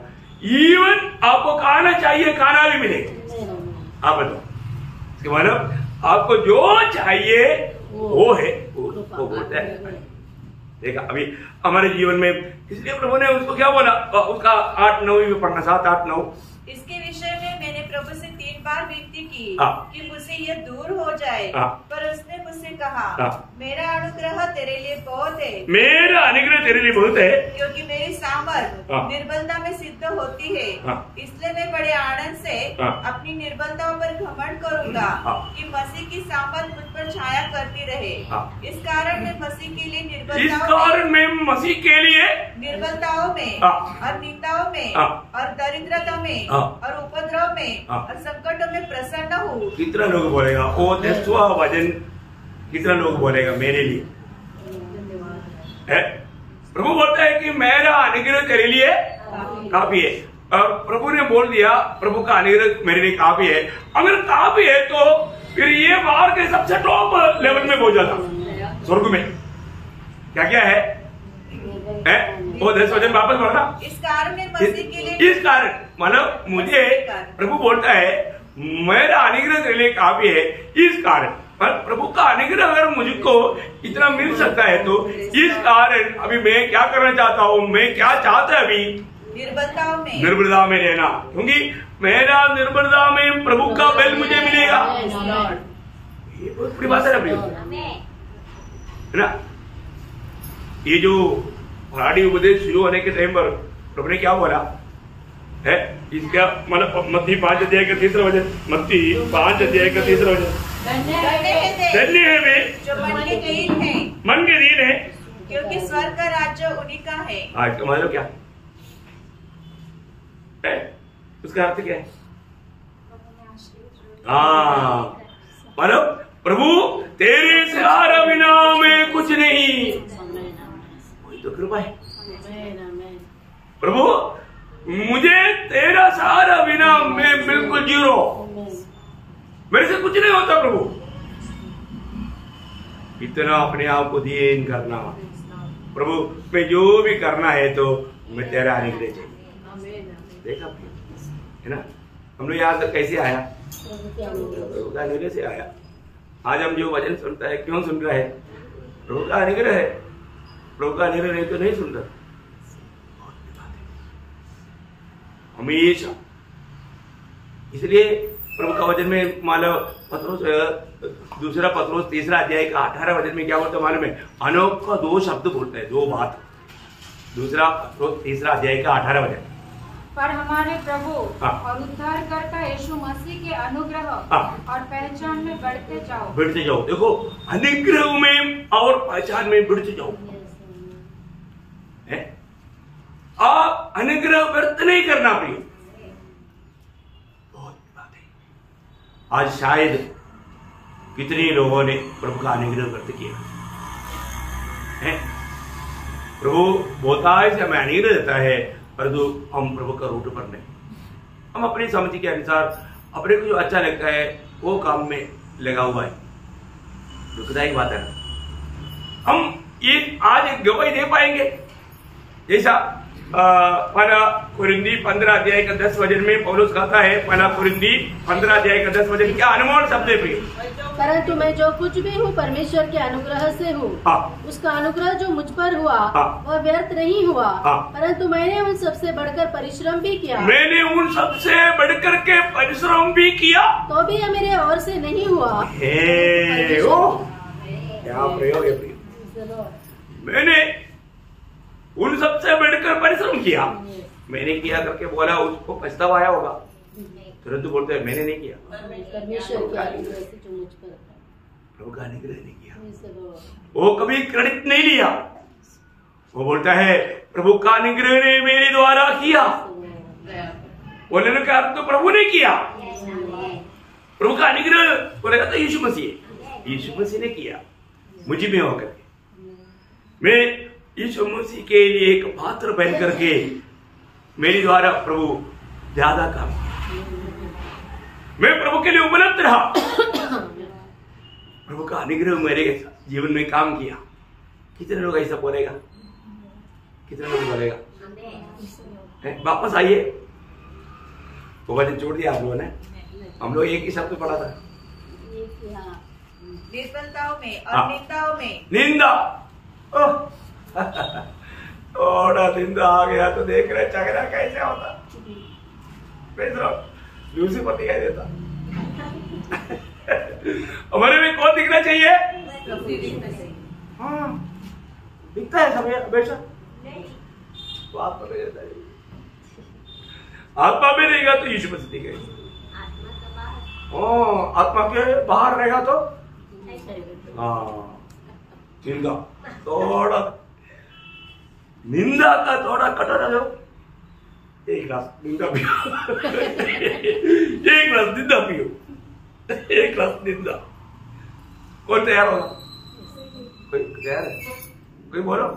इवन आपको खाना चाहिए, खाना भी मिलेगा। आप बताओ, इसके मतलब आपको जो चाहिए वो है, वो बोलता है। देखा अभी हमारे जीवन में, इसलिए प्रभु ने उसको क्या बोला, उसका 8-9 में पढ़ना, 7-8-9। इसके विषय में मैंने प्रभु से 3 बार विनती की कि मुझसे यह दूर हो जाए, पर उसने मुझसे कहा मेरा अनुग्रह तेरे लिए बहुत है, मेरा अनुग्रह तेरे लिए बहुत है, क्योंकि मेरी सामर्थ निर्बलता में सिद्ध होती है। इसलिए मैं बड़े आनंद से अपनी निर्बलताओं पर घमंड करूंगा कि मसीह की सामर्थ मुझ पर छाया करती रहे। इस कारण मैं मसीह के लिए निर्बलताओं में और निंदाओं में और दरिद्रता में और उपद्रव में और संकटों में प्रसन्न हूँ। कितना लोग बोलेगा ओ 10वां वचन, कितना लोग बोलेगा मेरे लिए है? प्रभु बोलता है कि मेरा अनुग्रह तेरे लिए काफी है। और प्रभु ने बोल दिया प्रभु का अनुग्रह मेरे लिए काफी है। अगर काफी है तो फिर ये बाहर के सबसे टॉप लेवल में पहुंच जाता स्वर्ग में। क्या क्या है? वो 10 वचन वापस बोलना। इस कारण इस कारण मतलब मुझे प्रभु बोलता है मेरा अनुग्रह तेरे लिए काफी है। इस कारण पर प्रभु का अनुग्रह अगर मुझको इतना मिल सकता है तो इस कारण अभी मैं क्या करना चाहता हूँ, मैं क्या चाहता है अभी निर्बलता में रहना, क्योंकि मेरा निर्बलता में प्रभु का बल मुझे मिलेगा। ये बहुत बड़ी बात है ना। ये जो पहाड़ी उपदेश शुरू होने के टाइम पर प्रभु ने क्या बोला है, इसका मतलब मत्ती 5 अध्याय का 3रा वचन, मत्ती 5 अध्याय का 3रा वचन, धन्य है वे जो मन के दीन है, क्योंकि स्वर्ग का राज्य उन्हीं का है। आज का मतलब क्या है? उसका अर्थ क्या है? हाँ, मतलब प्रभु तेरे सहारा बिना मैं कुछ नहीं, वही तो कृपा है। प्रभु मुझे तेरा सहारा बिना मैं बिल्कुल जीरो, मेरे से कुछ नहीं होता। प्रभु इतना अपने आप को दीन करना, प्रभु मैं जो भी करना है तो मैं तेरा अनुग्रह चाहिए। देखा है ना, हम लोग यहाँ तक कैसे आया? प्रभु का अनुग्रह से आया। आज हम जो वचन सुनता है क्यों सुन रहा है? प्रभु का अनुग्रह है। प्रभु का अनुग्रह नहीं तो नहीं सुनता हमेशा। इसलिए प्रभु का वचन में मानो दूसरा पत्रोस 3 अध्याय का 18 वचन में क्या बोलते हैं मालूम है? अनोखा 2 शब्द बोलते हैं, 2 बात। दूसरा पत्रोस 3 अध्याय का 18 वचन, पर हमारे प्रभु और उद्धारकर्ता यीशु मसीह के अनुग्रह और पहचान में बढ़ते जाओ। देखो, अनुग्रह में और पहचान में बढ़ते जाओ। आप अनुग्रह व्यर्थ नहीं करना प्रिय। बहुत बात है। आज शायद कितने लोगों ने प्रभु का अनुग्रह व्यर्थ किया है। प्रभु बोलता है हमें अनुग्रह देता है, परंतु हम प्रभु का रूट पर नहीं, हम अपनी समझ के अनुसार अपने को जो अच्छा लगता है वो काम में लगा हुआ है। दुखदायक बात है ना। हम ये आज गवाही दे पाएंगे जैसा पहला कुरिन्दी 15 अध्याय का 10 वचन में पौलुस कहता है, पहला कुरिन्दी 15 अध्याय का 10 वचन, क्या अनमोल शब्द है प्रिय। परंतु मैं जो कुछ भी हूँ परमेश्वर के अनुग्रह से हूँ। उसका अनुग्रह जो मुझ पर हुआ वह व्यर्थ नहीं हुआ, परंतु मैंने उन सबसे बढ़कर परिश्रम भी किया। मैंने उन सबसे बढ़कर के परिश्रम भी किया, तो भी यह मेरे ओर से नहीं हुआ। क्या प्रयोग है प्रिय। मैंने उन सबसे बढ़कर परिश्रम किया। मैंने किया करके बोला, उसको पछतावा आया होगा, तुरंत बोलते हैं मैंने नहीं किया। प्रभु का अनुग्रह नहीं किया, वो कभी क्रेडिट नहीं लिया। वो बोलता है प्रभु का अनुग्रह ने मेरे द्वारा किया। बोलने का अर्थ तो प्रभु ने किया, प्रभु का अनुग्रह बोलेगा तो यीशु मसीह ने किया मुझे में होकर। मैं यीशु मसीह के लिए एक पात्र बन करके मेरे द्वारा प्रभु ज्यादा काम किया। मैं प्रभु के लिए उपलब्ध रहा, प्रभु का अनुग्रह मेरे जीवन में काम किया। कितने लोग ऐसा बोलेगा? कितने लोग बोलेगा? वापस आइए, वो वचन छोड़ दिया आप लोगों ने। हम लोग एक ही शब्द पढ़ा था, निर्बलताओं में और निंदाओं में। निंदा थोड़ा निंदा आ गया तो देख रहे झगड़ा कैसे होता। लूसीफर दिखाई देता। हमारे में कौन दिखना चाहिए? हाँ, दिखता है समय हमेशा। तो आत्मा में रहता है, आत्मा में रहेगा तो यीशु मसीह दिखेगा। आत्मा के बाहर रहेगा तो निंदा। थोड़ा निंदा का थोड़ा कटोरा लो, एक गिलास निंदा पियो, एक गिलास निंदा पियो, एक गिलास निंदा। कौन तैयार होगा? कोई तैयार है? कोई बोलो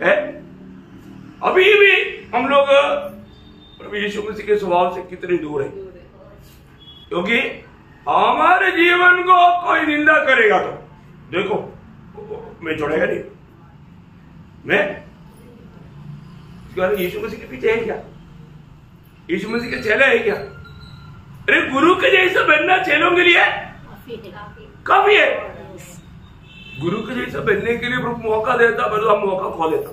है? अभी भी हम लोग प्रभु यीशु मसीह के स्वभाव से कितने दूर है, क्योंकि हमारे जीवन को कोई निंदा करेगा तो देखो मैं छोड़ेगा नहीं। मैं यीशु मसीह के पीछे है क्या? यीशु मसीह के चेला है क्या? अरे गुरु के जैसा बनना चेलों के लिए काफी है। गुरु के जैसा बनने के लिए प्रभु मौका देता, बस हम मौका खो देता।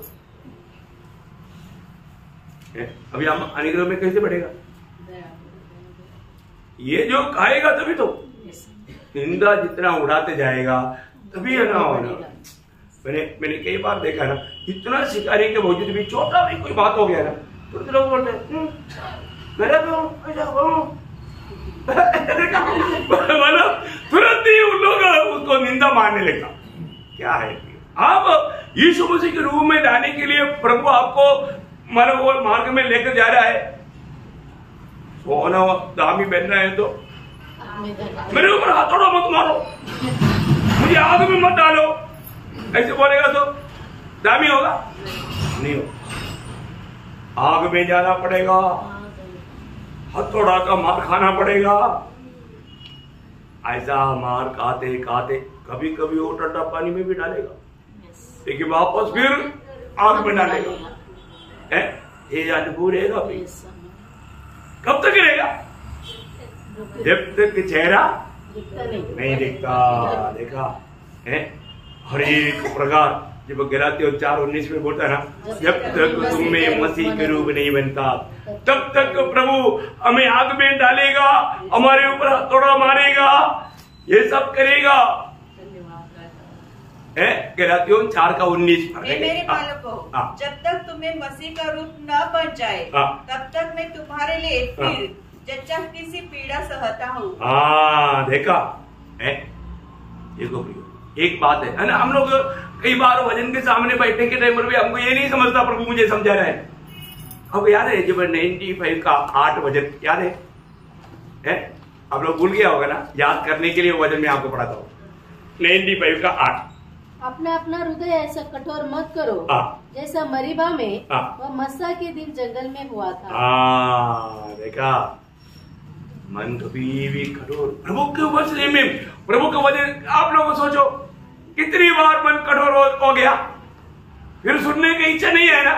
अभी हम अनुग्रह में कैसे बढ़ेगा? ये जो खाएगा तभी तो, निंदा जितना उड़ाते जाएगा तभी है ना होना। मैंने कई बार देखा ना, इतना शिकारी के बावजूद भी छोटा भी कोई बात हो गया ना तो लोग बोलते हैं मेरा तो मतलब तुरंत ही उन लोग उसको निंदा मारने लगा। क्या है? आप यीशु मसीह के रूप में जाने के लिए प्रभु आपको मतलब वो मार्ग में लेकर जा रहा है। सोना दामी बनना है तो मेरे ऊपर हथौड़ा मत मारो, मुझे आग में मत डालो, ऐसे बोलेगा तो दामी होगा? नहीं हो। आग में जाना पड़ेगा, हथौड़ा का मार खाना पड़ेगा। ऐसा मार खाते खाते कभी कभी वो ठंडा पानी में भी डालेगा, लेकिन वापस फिर आग में डालेगा। ये अनुभव रहेगा भाई। कब तक रहेगा? जब तक चेहरा नहीं दिखता। देखा है? हर एक प्रकार जब गलातियों 4:19 में बोलता है ना, जब तक तुम्हें मसीह के रूप नहीं बनता तब तक प्रभु हमें आग में डालेगा, हमारे ऊपर हथौड़ा मारेगा, ये सब करेगा। गलातियों 4:19। मेरे बालकों, जब तक तुम्हें मसीह का रूप न बन जाए तब तक मैं तुम्हारे लिए फिर जच्चा सी पीड़ा सहता हूँ। देखा है, देखो एक बात है ना, हम लोग कई बार वजन के सामने बैठने के टाइम पर भी हमको ये नहीं समझता प्रभु मुझे समझा रहा है। अब याद है जब 95 का 8 वजन याद है? आप लोग भूल गया होगा ना, याद करने के लिए वजन में आपको पढ़ाता हूँ। 95 का 8। अपना अपना हृदय ऐसा कठोर मत करो जैसा मरीबा में वह मस्सा के दिन जंगल में हुआ था। देखा, मन कभी भी कठोर प्रभु के वचन में, प्रभु के वचन। आप लोग सोचो कितनी बार मन कठोर हो गया, फिर सुनने की इच्छा नहीं है ना,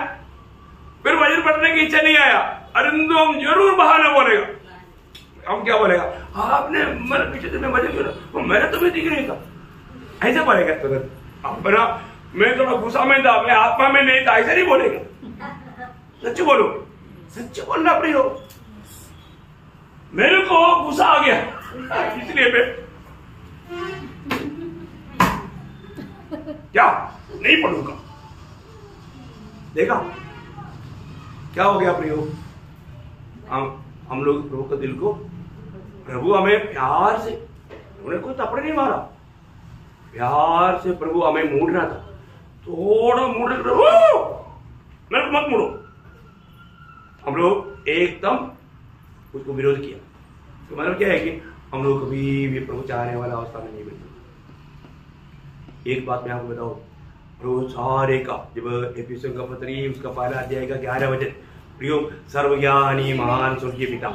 फिर वचन पढ़ने की इच्छा नहीं आया। अरिंदम जरूर बहाना बोलेगा, हम क्या बोलेगा, आपने मेरे पीछे में वचन क्यों, मैंने तुम्हें दिख नहीं था, ऐसे बोलेगा तुरंत। अपना मैं थोड़ा गुस्सा में था, मैं आत्मा में नहीं था, ऐसा नहीं बोलेगा। सच बोलो, सच बोलना प्रियो। मेरे को गुस्सा आ गया इसलिए मैं क्या नहीं पढ़ूंगा। देखा क्या हो गया प्रियो, हम लोग प्रभु के दिल को, प्रभु हमें प्यार से, उन्हें कोई थप्पड़ नहीं मारा, प्यार से प्रभु हमें मोड़ रहा था, थोड़ा मोड़ मेरे को मत मोड़ो। हम लोग एकदम उसको विरोध किया, तो मतलब क्या है कि हम लोग कभी भी प्रभु चाहने वाला अवस्था में नहीं मिलते। एक बात मैं आपको बताऊं, प्रभु सारे का जब एफिसियों का पत्री उसका पहला अध्याय का 11 वचन, प्रियो सर्वज्ञानी महान स्वर्गीय पिता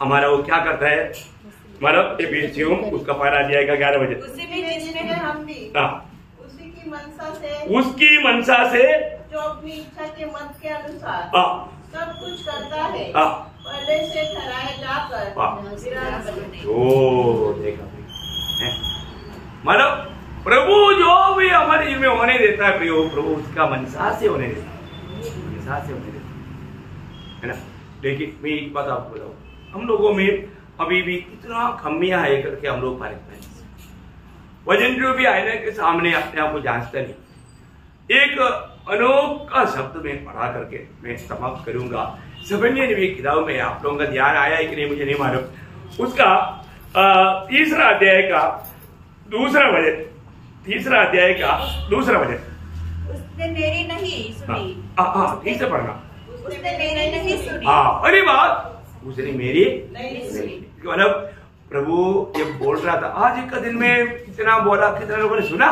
हमारा वो क्या करता है, मतलब एफिसियों उसका पहला अध्याय का 11 वचन, उसी में जिसमें है हम भी उसी की मनसा से जो अपनी इच्छा के मत के अनुसार सब कुछ करता है, पहले से ठहराए जाकर देखा मतलब प्रभु जो भी हमारे जीवन में होने देता है प्रियो, प्रभु उसका मनसा से होने देता है, मनसा से होने देता है ना। लेकिन मैं एक बात आपको बताऊं, हम लोगों में अभी भी कितना कमियां है करके हम लोग पारखते हैं। वजन जो भी आईने के सामने अपने आप को जांचता नहीं। एक अनोखा शब्द में पढ़ा करके मैं समाप्त करूंगा। सबन्य निबी किताब में आप लोगों का ध्यान आया है कि नहीं मुझे नहीं मालूम, उसका 3 अध्याय का 2 वचन, 3 अध्याय का 2 वचन। उसने मेरी नहीं सुनी, ठीक से पढ़ना, उसने मेरी नहीं सुनी, अरे बात उसने मेरी नहीं सुनी। मतलब प्रभु ये बोल रहा था, आज एक दिन में कितना बोला, कितना लोगों ने सुना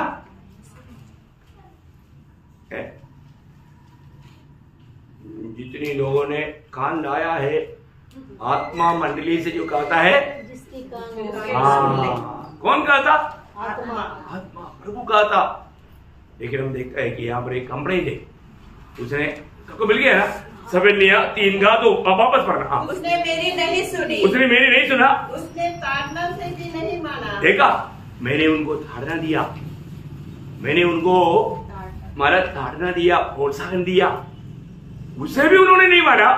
है? जितनी लोगों ने कान लाया है, आत्मा मंडली से जो कहता है, कौन कहता? आत्मा प्रभु कहता। लेकिन हम देखते हैं कि यहाँ पर एक कंप्लेंट है, उसने सबको मिल गया ना, सबन्या 3 का 2, अब वापस पढ़ना। उसने मेरी नहीं सुनी, उसने मेरी नहीं सुना, उसने ताड़ना से भी नहीं माना। देखा, मैंने उनको ताड़ना दिया, मैंने उनको मारा ताड़ना दिया, प्रोत्साहन दिया, उससे भी उन्होंने नहीं माना।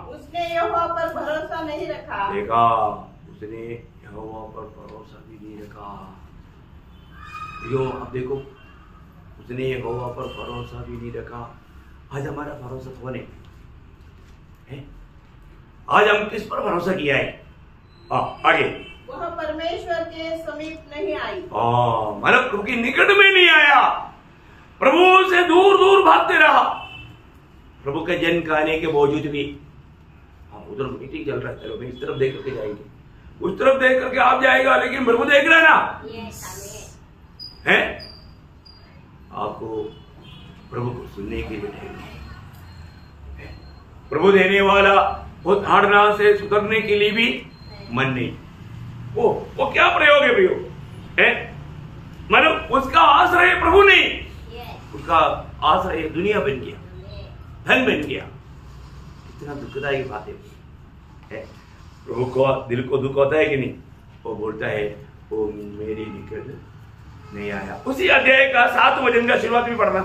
उसने यहोवा पर भरोसा नहीं रखा। देखा, उसने यहोवा पर भरोसा भी नहीं रखा। यो अब देखो, उसने यहोवा पर भरोसा भी नहीं रखा। आज हमारा भरोसा कौन है? आज हम किस पर भरोसा किया है? आगे वह परमेश्वर के समीप नहीं आई, मतलब प्रभु के निकट में नहीं आया, प्रभु से दूर दूर भागते रहा। प्रभु के जन कहने के बावजूद भी, उधर मीटिंग चल रहा है, चलो मैं इस तरफ देख करके जाएंगे, उस तरफ देख करके आप जाएगा, लेकिन प्रभु देख रहा है ना, है आपको प्रभु को सुनने के लिए। प्रभु देने वाला वो धारणा से सुधरने के लिए भी मन नहीं। वो क्या प्रयोग है प्रयोग है, मतलब उसका आश्रय प्रभु नहीं, उसका आश्रय दुनिया बन गया, धन बन गया। इतना दुखदायी बात है। प्रभु को दिल को दुख होता है कि नहीं? वो बोलता है वो मेरे निकट नहीं आया। उसी अध्याय का 7 वचन का शुरुआत भी पढ़ना।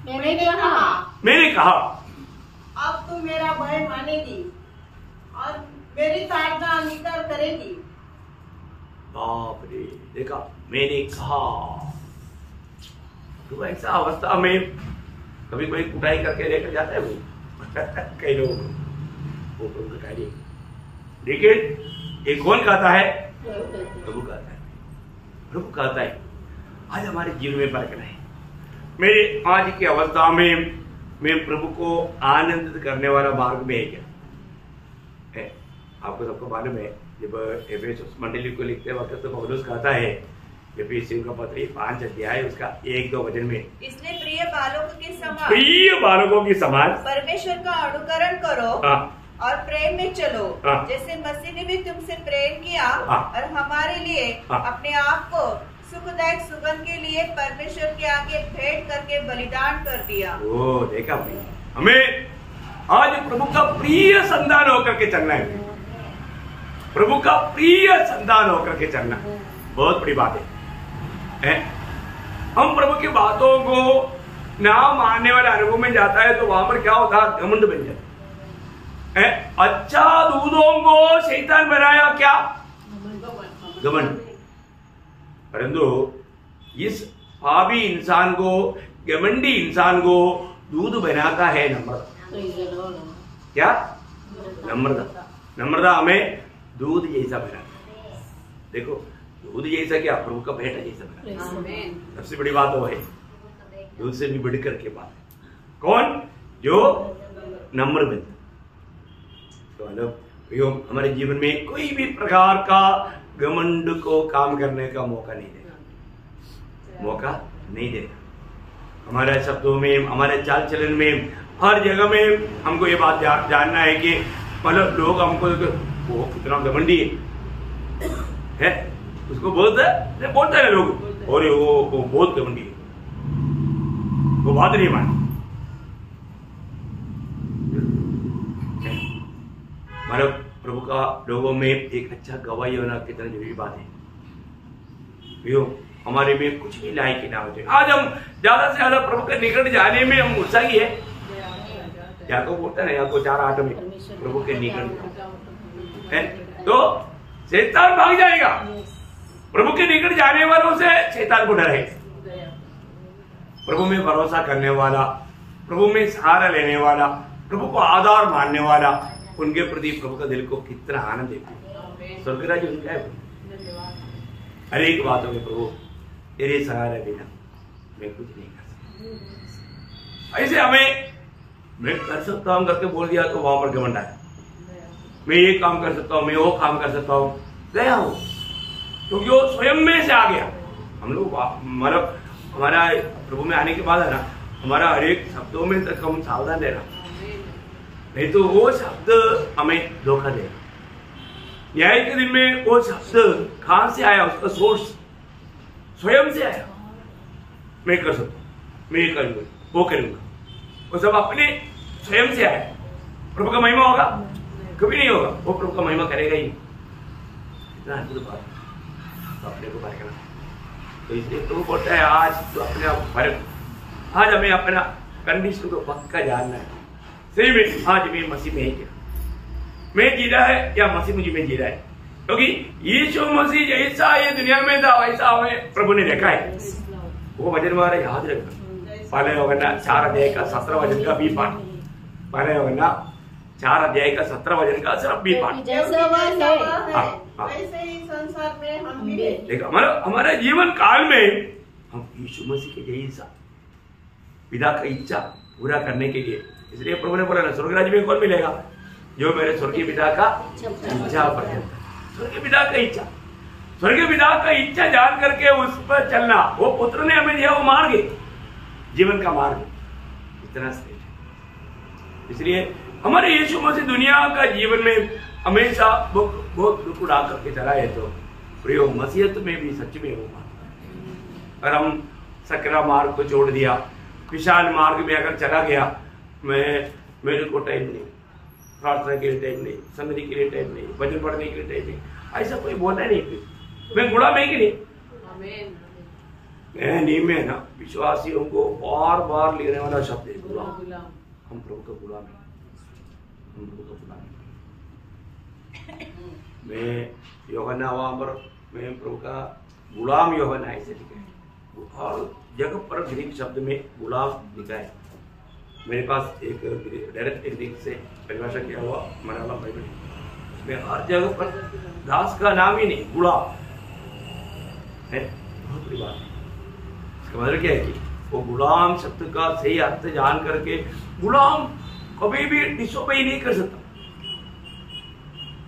मैंने कहा अब तू मेरा भय मानेगी और मेरी ताड़ना अंगीकार करेगी। बाप रे, देखा, मैंने कहा। तो ऐसा अवस्था में कभी कोई कुटाई करके लेकर जाता है वो कई लोग वो प्रभु का कार्य। लेकिन ये कौन कहता है? प्रभु कहता है। प्रभु कहता है आज हमारे जीवन में फर्क नहीं। मेरे आज की अवस्था में मैं प्रभु को आनंदित करने वाला मार्ग में है क्या है? आपको सबको मालूम है, जब एफेसुस मंडली को लिखते वक्त तो पौलुस कहता है एफेसियों का पत्र 5 अध्याय उसका 1-2 वचन में, इसलिए प्रिय बालकों की समान परमेश्वर का अनुकरण करो और प्रेम में चलो, जैसे मसीह ने भी तुमसे प्रेम किया और हमारे लिए अपने आप को सुखदायक सुगंध के लिए परमेश्वर के आगे भेंट करके बलिदान कर दिया। ओ देखा भाई, हमें आज प्रभु का प्रिय संतान होकर के चलना है। प्रभु का प्रिय संतान होकर के चलना बहुत बड़ी बात है। हम प्रभु की बातों को ना मानने वाले अनुभव में जाता है तो वहां पर क्या होता है? घमंड बन जाता है। अच्छा दूधों को शैतान बनाया क्या? घमंड। परंतु इस पापी इंसान को, घमंडी इंसान को दूध बनाता है नम्रता। क्या? नम्रता। नम्रता हमें दूध जैसा बनाता है। देखो, दूध जैसा क्या? प्रभु का बेटा जैसा बनाता है। सबसे बड़ी बात वो है, दूध से भी बढ़कर के बात है कौन? जो नम्र बनता। तो हमारे जीवन में कोई भी प्रकार का घमंड को काम करने का मौका नहीं देगा। हमारे शब्दों में, हमारे चाल चलन में, हर जगह में हमको ये बात जानना है कि मतलब लोग हमको वो कितना घमंडी है उसको बोलते हैं लोग, और वो बहुत घमंडी है, वो बात नहीं माने। मतलब प्रभु का लोगों में एक अच्छा गवाही होना कितना जरूरी बात है। हमारे में कुछ भी लायक ना हो जाए। आज हम ज्यादा से ज्यादा प्रभु के निकट जाने में हम उत्साही है। याकूब बोलता है, याकूब 4:8 में प्रभु के निकट है तो शैतान भाग जाएगा। प्रभु के निकट जाने वालों से शैतान को डर है। प्रभु में भरोसा करने वाला, प्रभु में सहारा लेने वाला, प्रभु को आधार मानने वाला, उनके प्रति प्रभु का दिल को कितना आनंद देते। स्वर्ग राज्य उनका है। हर एक बातों में प्रभु तेरे सहारे बिना मैं कुछ नहीं कर सकता। ऐसे हमें मैं कर सकता हूं करके बोल दिया तो वहां पर घमंड आया। मैं ये काम कर सकता हूं, मैं वो काम कर सकता हूं, गया हूं क्योंकि वो स्वयं में से आ गया। हम लोग मतलब हमारा प्रभु में आने के बाद है ना, हमारा हर एक शब्दों में तक हम सावधान रहना, नहीं तो वो शब्द हमें धोखा देगा। न्याय के दिन में वो शब्द कहां से आया, उसका सोर्स स्वयं से आया। मैं कर सकता हूं, मैं ये करूंगा, वो करूंगा, वो सब अपने स्वयं से आया। प्रभु का महिमा होगा? कभी नहीं होगा। वो प्रभु का महिमा करेगा ही। इतना अद्भुत बात तो अपने को फर्क करना। तो इसलिए प्रभु बोलता है आज तो अपने आप फर्क, आज हमें अपना कंडीशन को पक्का जानना है। सही में आज मैं मसीह में ही क्या, मैं जी रहा है या मसीह मुझे में जी रहा है? क्योंकि यीशु मसीह जैसा ये दुनिया में था वैसा हमें प्रभु ने देखा है। वो वचन हमारा याद रखना। पहले होगा ना 4 अध्याय का 17 वचन का भी पाठ, पहले होगा ना 4 अध्याय का 17 वचन का सिर्फ भी पाठ। वैसे ही संसार में हम भी देखो हमारे जीवन काल में हम यीशु मसीह के जैसा पिता का इच्छा पूरा करने के लिए, इसलिए प्रभु ने बोला ना स्वर्ग राज्य में कौन मिलेगा? जो मेरे स्वर्गीय पिता का इच्छा पर चलता। स्वर्गीय पिता का इच्छा, स्वर्गीय पिता का इच्छा जान करके उस पर चलना, वो पुत्र ने हमें दिया वो मार्ग, जीवन का मार्ग इतना श्रेष्ठ है। इसलिए हमारे यीशु मसीह दुनिया का जीवन में हमेशा बहुत दुख उड़ा करके चला है। तो प्रियो मसीहत में भी सच में होगा। अगर हम सकरा मार्ग को छोड़ दिया, विशाल मार्ग में अगर चला गया, मेरे को टाइम नहीं, प्रार्थना के लिए टाइम नहीं, संगति के लिए टाइम नहीं, भजन पढ़ने के लिए टाइम नहीं, ऐसा कोई बोलना नहीं। मैं गुलाम है कि नहीं? नए में ना विश्वासियों को बार बार लेने वाला शब्द है गुलाम। हम प्रभु का गुलाम है, हम प्रभु का गुलाम है। मैं यूहन्ना वहां पर मैं प्रभु का गुलाम यूहन्ना ऐसे लिखा है, और जगह पर ग्रीक शब्द में गुलाम लिखा है। मेरे पास एक डायरेक्ट ग्रीक से परिभाषा किया हुआ मलयालम बाइबल, उसमें हर जगह पर दास का नाम ही नहीं, गुलाम है। बहुत बड़ी बात है। इसका मतलब क्या है कि वो गुलाम शब्द का सही अर्थ जान करके गुलाम कभी भी डिसोबे नहीं कर सकता।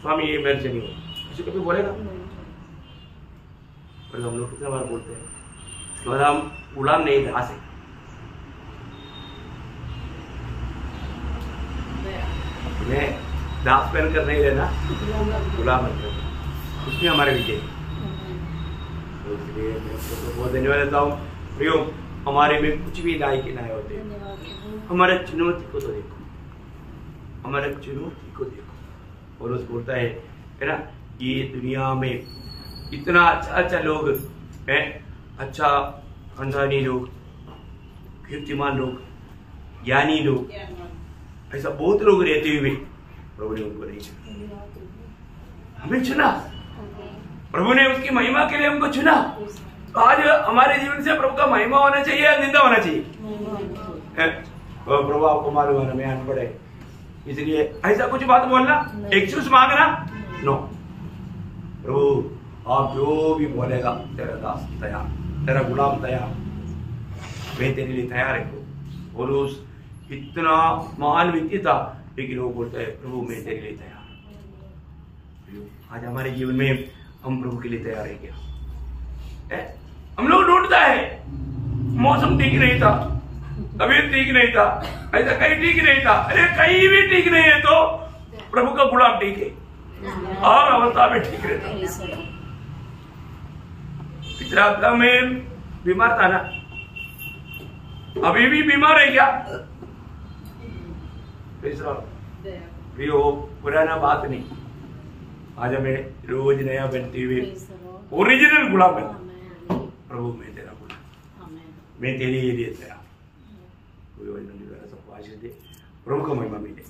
स्वामी ये मेरे से नहीं हो, ऐसे कभी बोलेगा? पर हम लोग कितने बार बोलते हैं, इसके बाद हम गुलाम नहीं दास है। मैं दास पहनकर नहीं रहना, गुलाम बनकर, उसमें हमारे विजय। तो इसलिए मैं आपको बहुत धन्यवाद देता हूँ। प्रियो, हमारे में कुछ भी लायक नहीं होते, हमारे चुनौती को तो देखो, हमारे चुनौती को देखो। और उस बोलता है ना, ये दुनिया में इतना अच्छा अच्छा लोग हैं, अच्छा खानदानी लोग, कीर्तिमान लोग, ज्ञानी लोग, ऐसा बहुत लोग रहते हुए प्रभु ने उनको नहीं चुना, हमें चुना। प्रभु ने उसकी महिमा के लिए हमको चुना। तो आज हमारे जीवन से प्रभु का महिमा होना चाहिए या निंदा होना चाहिए? प्रभु आपको मालूम है मैं अनपढ़ है, इसलिए ऐसा कुछ बात बोलना, एक्सक्यूज मांगना, नो। प्रभु आप जो भी बोलेगा तेरा दास तैयार, तेरा गुलाम तैयार, मैं तेरे लिए तैयार है। और उस इतना महान व्यक्ति था, लेकिन वो बोलता है प्रभु मैं तेरे लिए तैयार। आज हमारे जीवन में हम प्रभु के लिए तैयार है क्या? हम लोग ढूंढता है, मौसम ठीक नहीं था, तबीयत ठीक नहीं था, ऐसा कहीं ठीक नहीं था। अरे कहीं भी ठीक नहीं है तो प्रभु का गुलाम ठीक है, और अवस्था में ठीक रहता। पिछला हफ्ता में बीमार था ना, अभी भी बीमार है क्या? वो पुराना बात नहीं, आज हमें रोज नया बनते हुए ओरिजिनल गुलाम बनना। प्रभु मैं तेरा गुलाम, मैं तेरे लिए तैयार। सबको आशीष दे, प्रभु का महिमा मिले।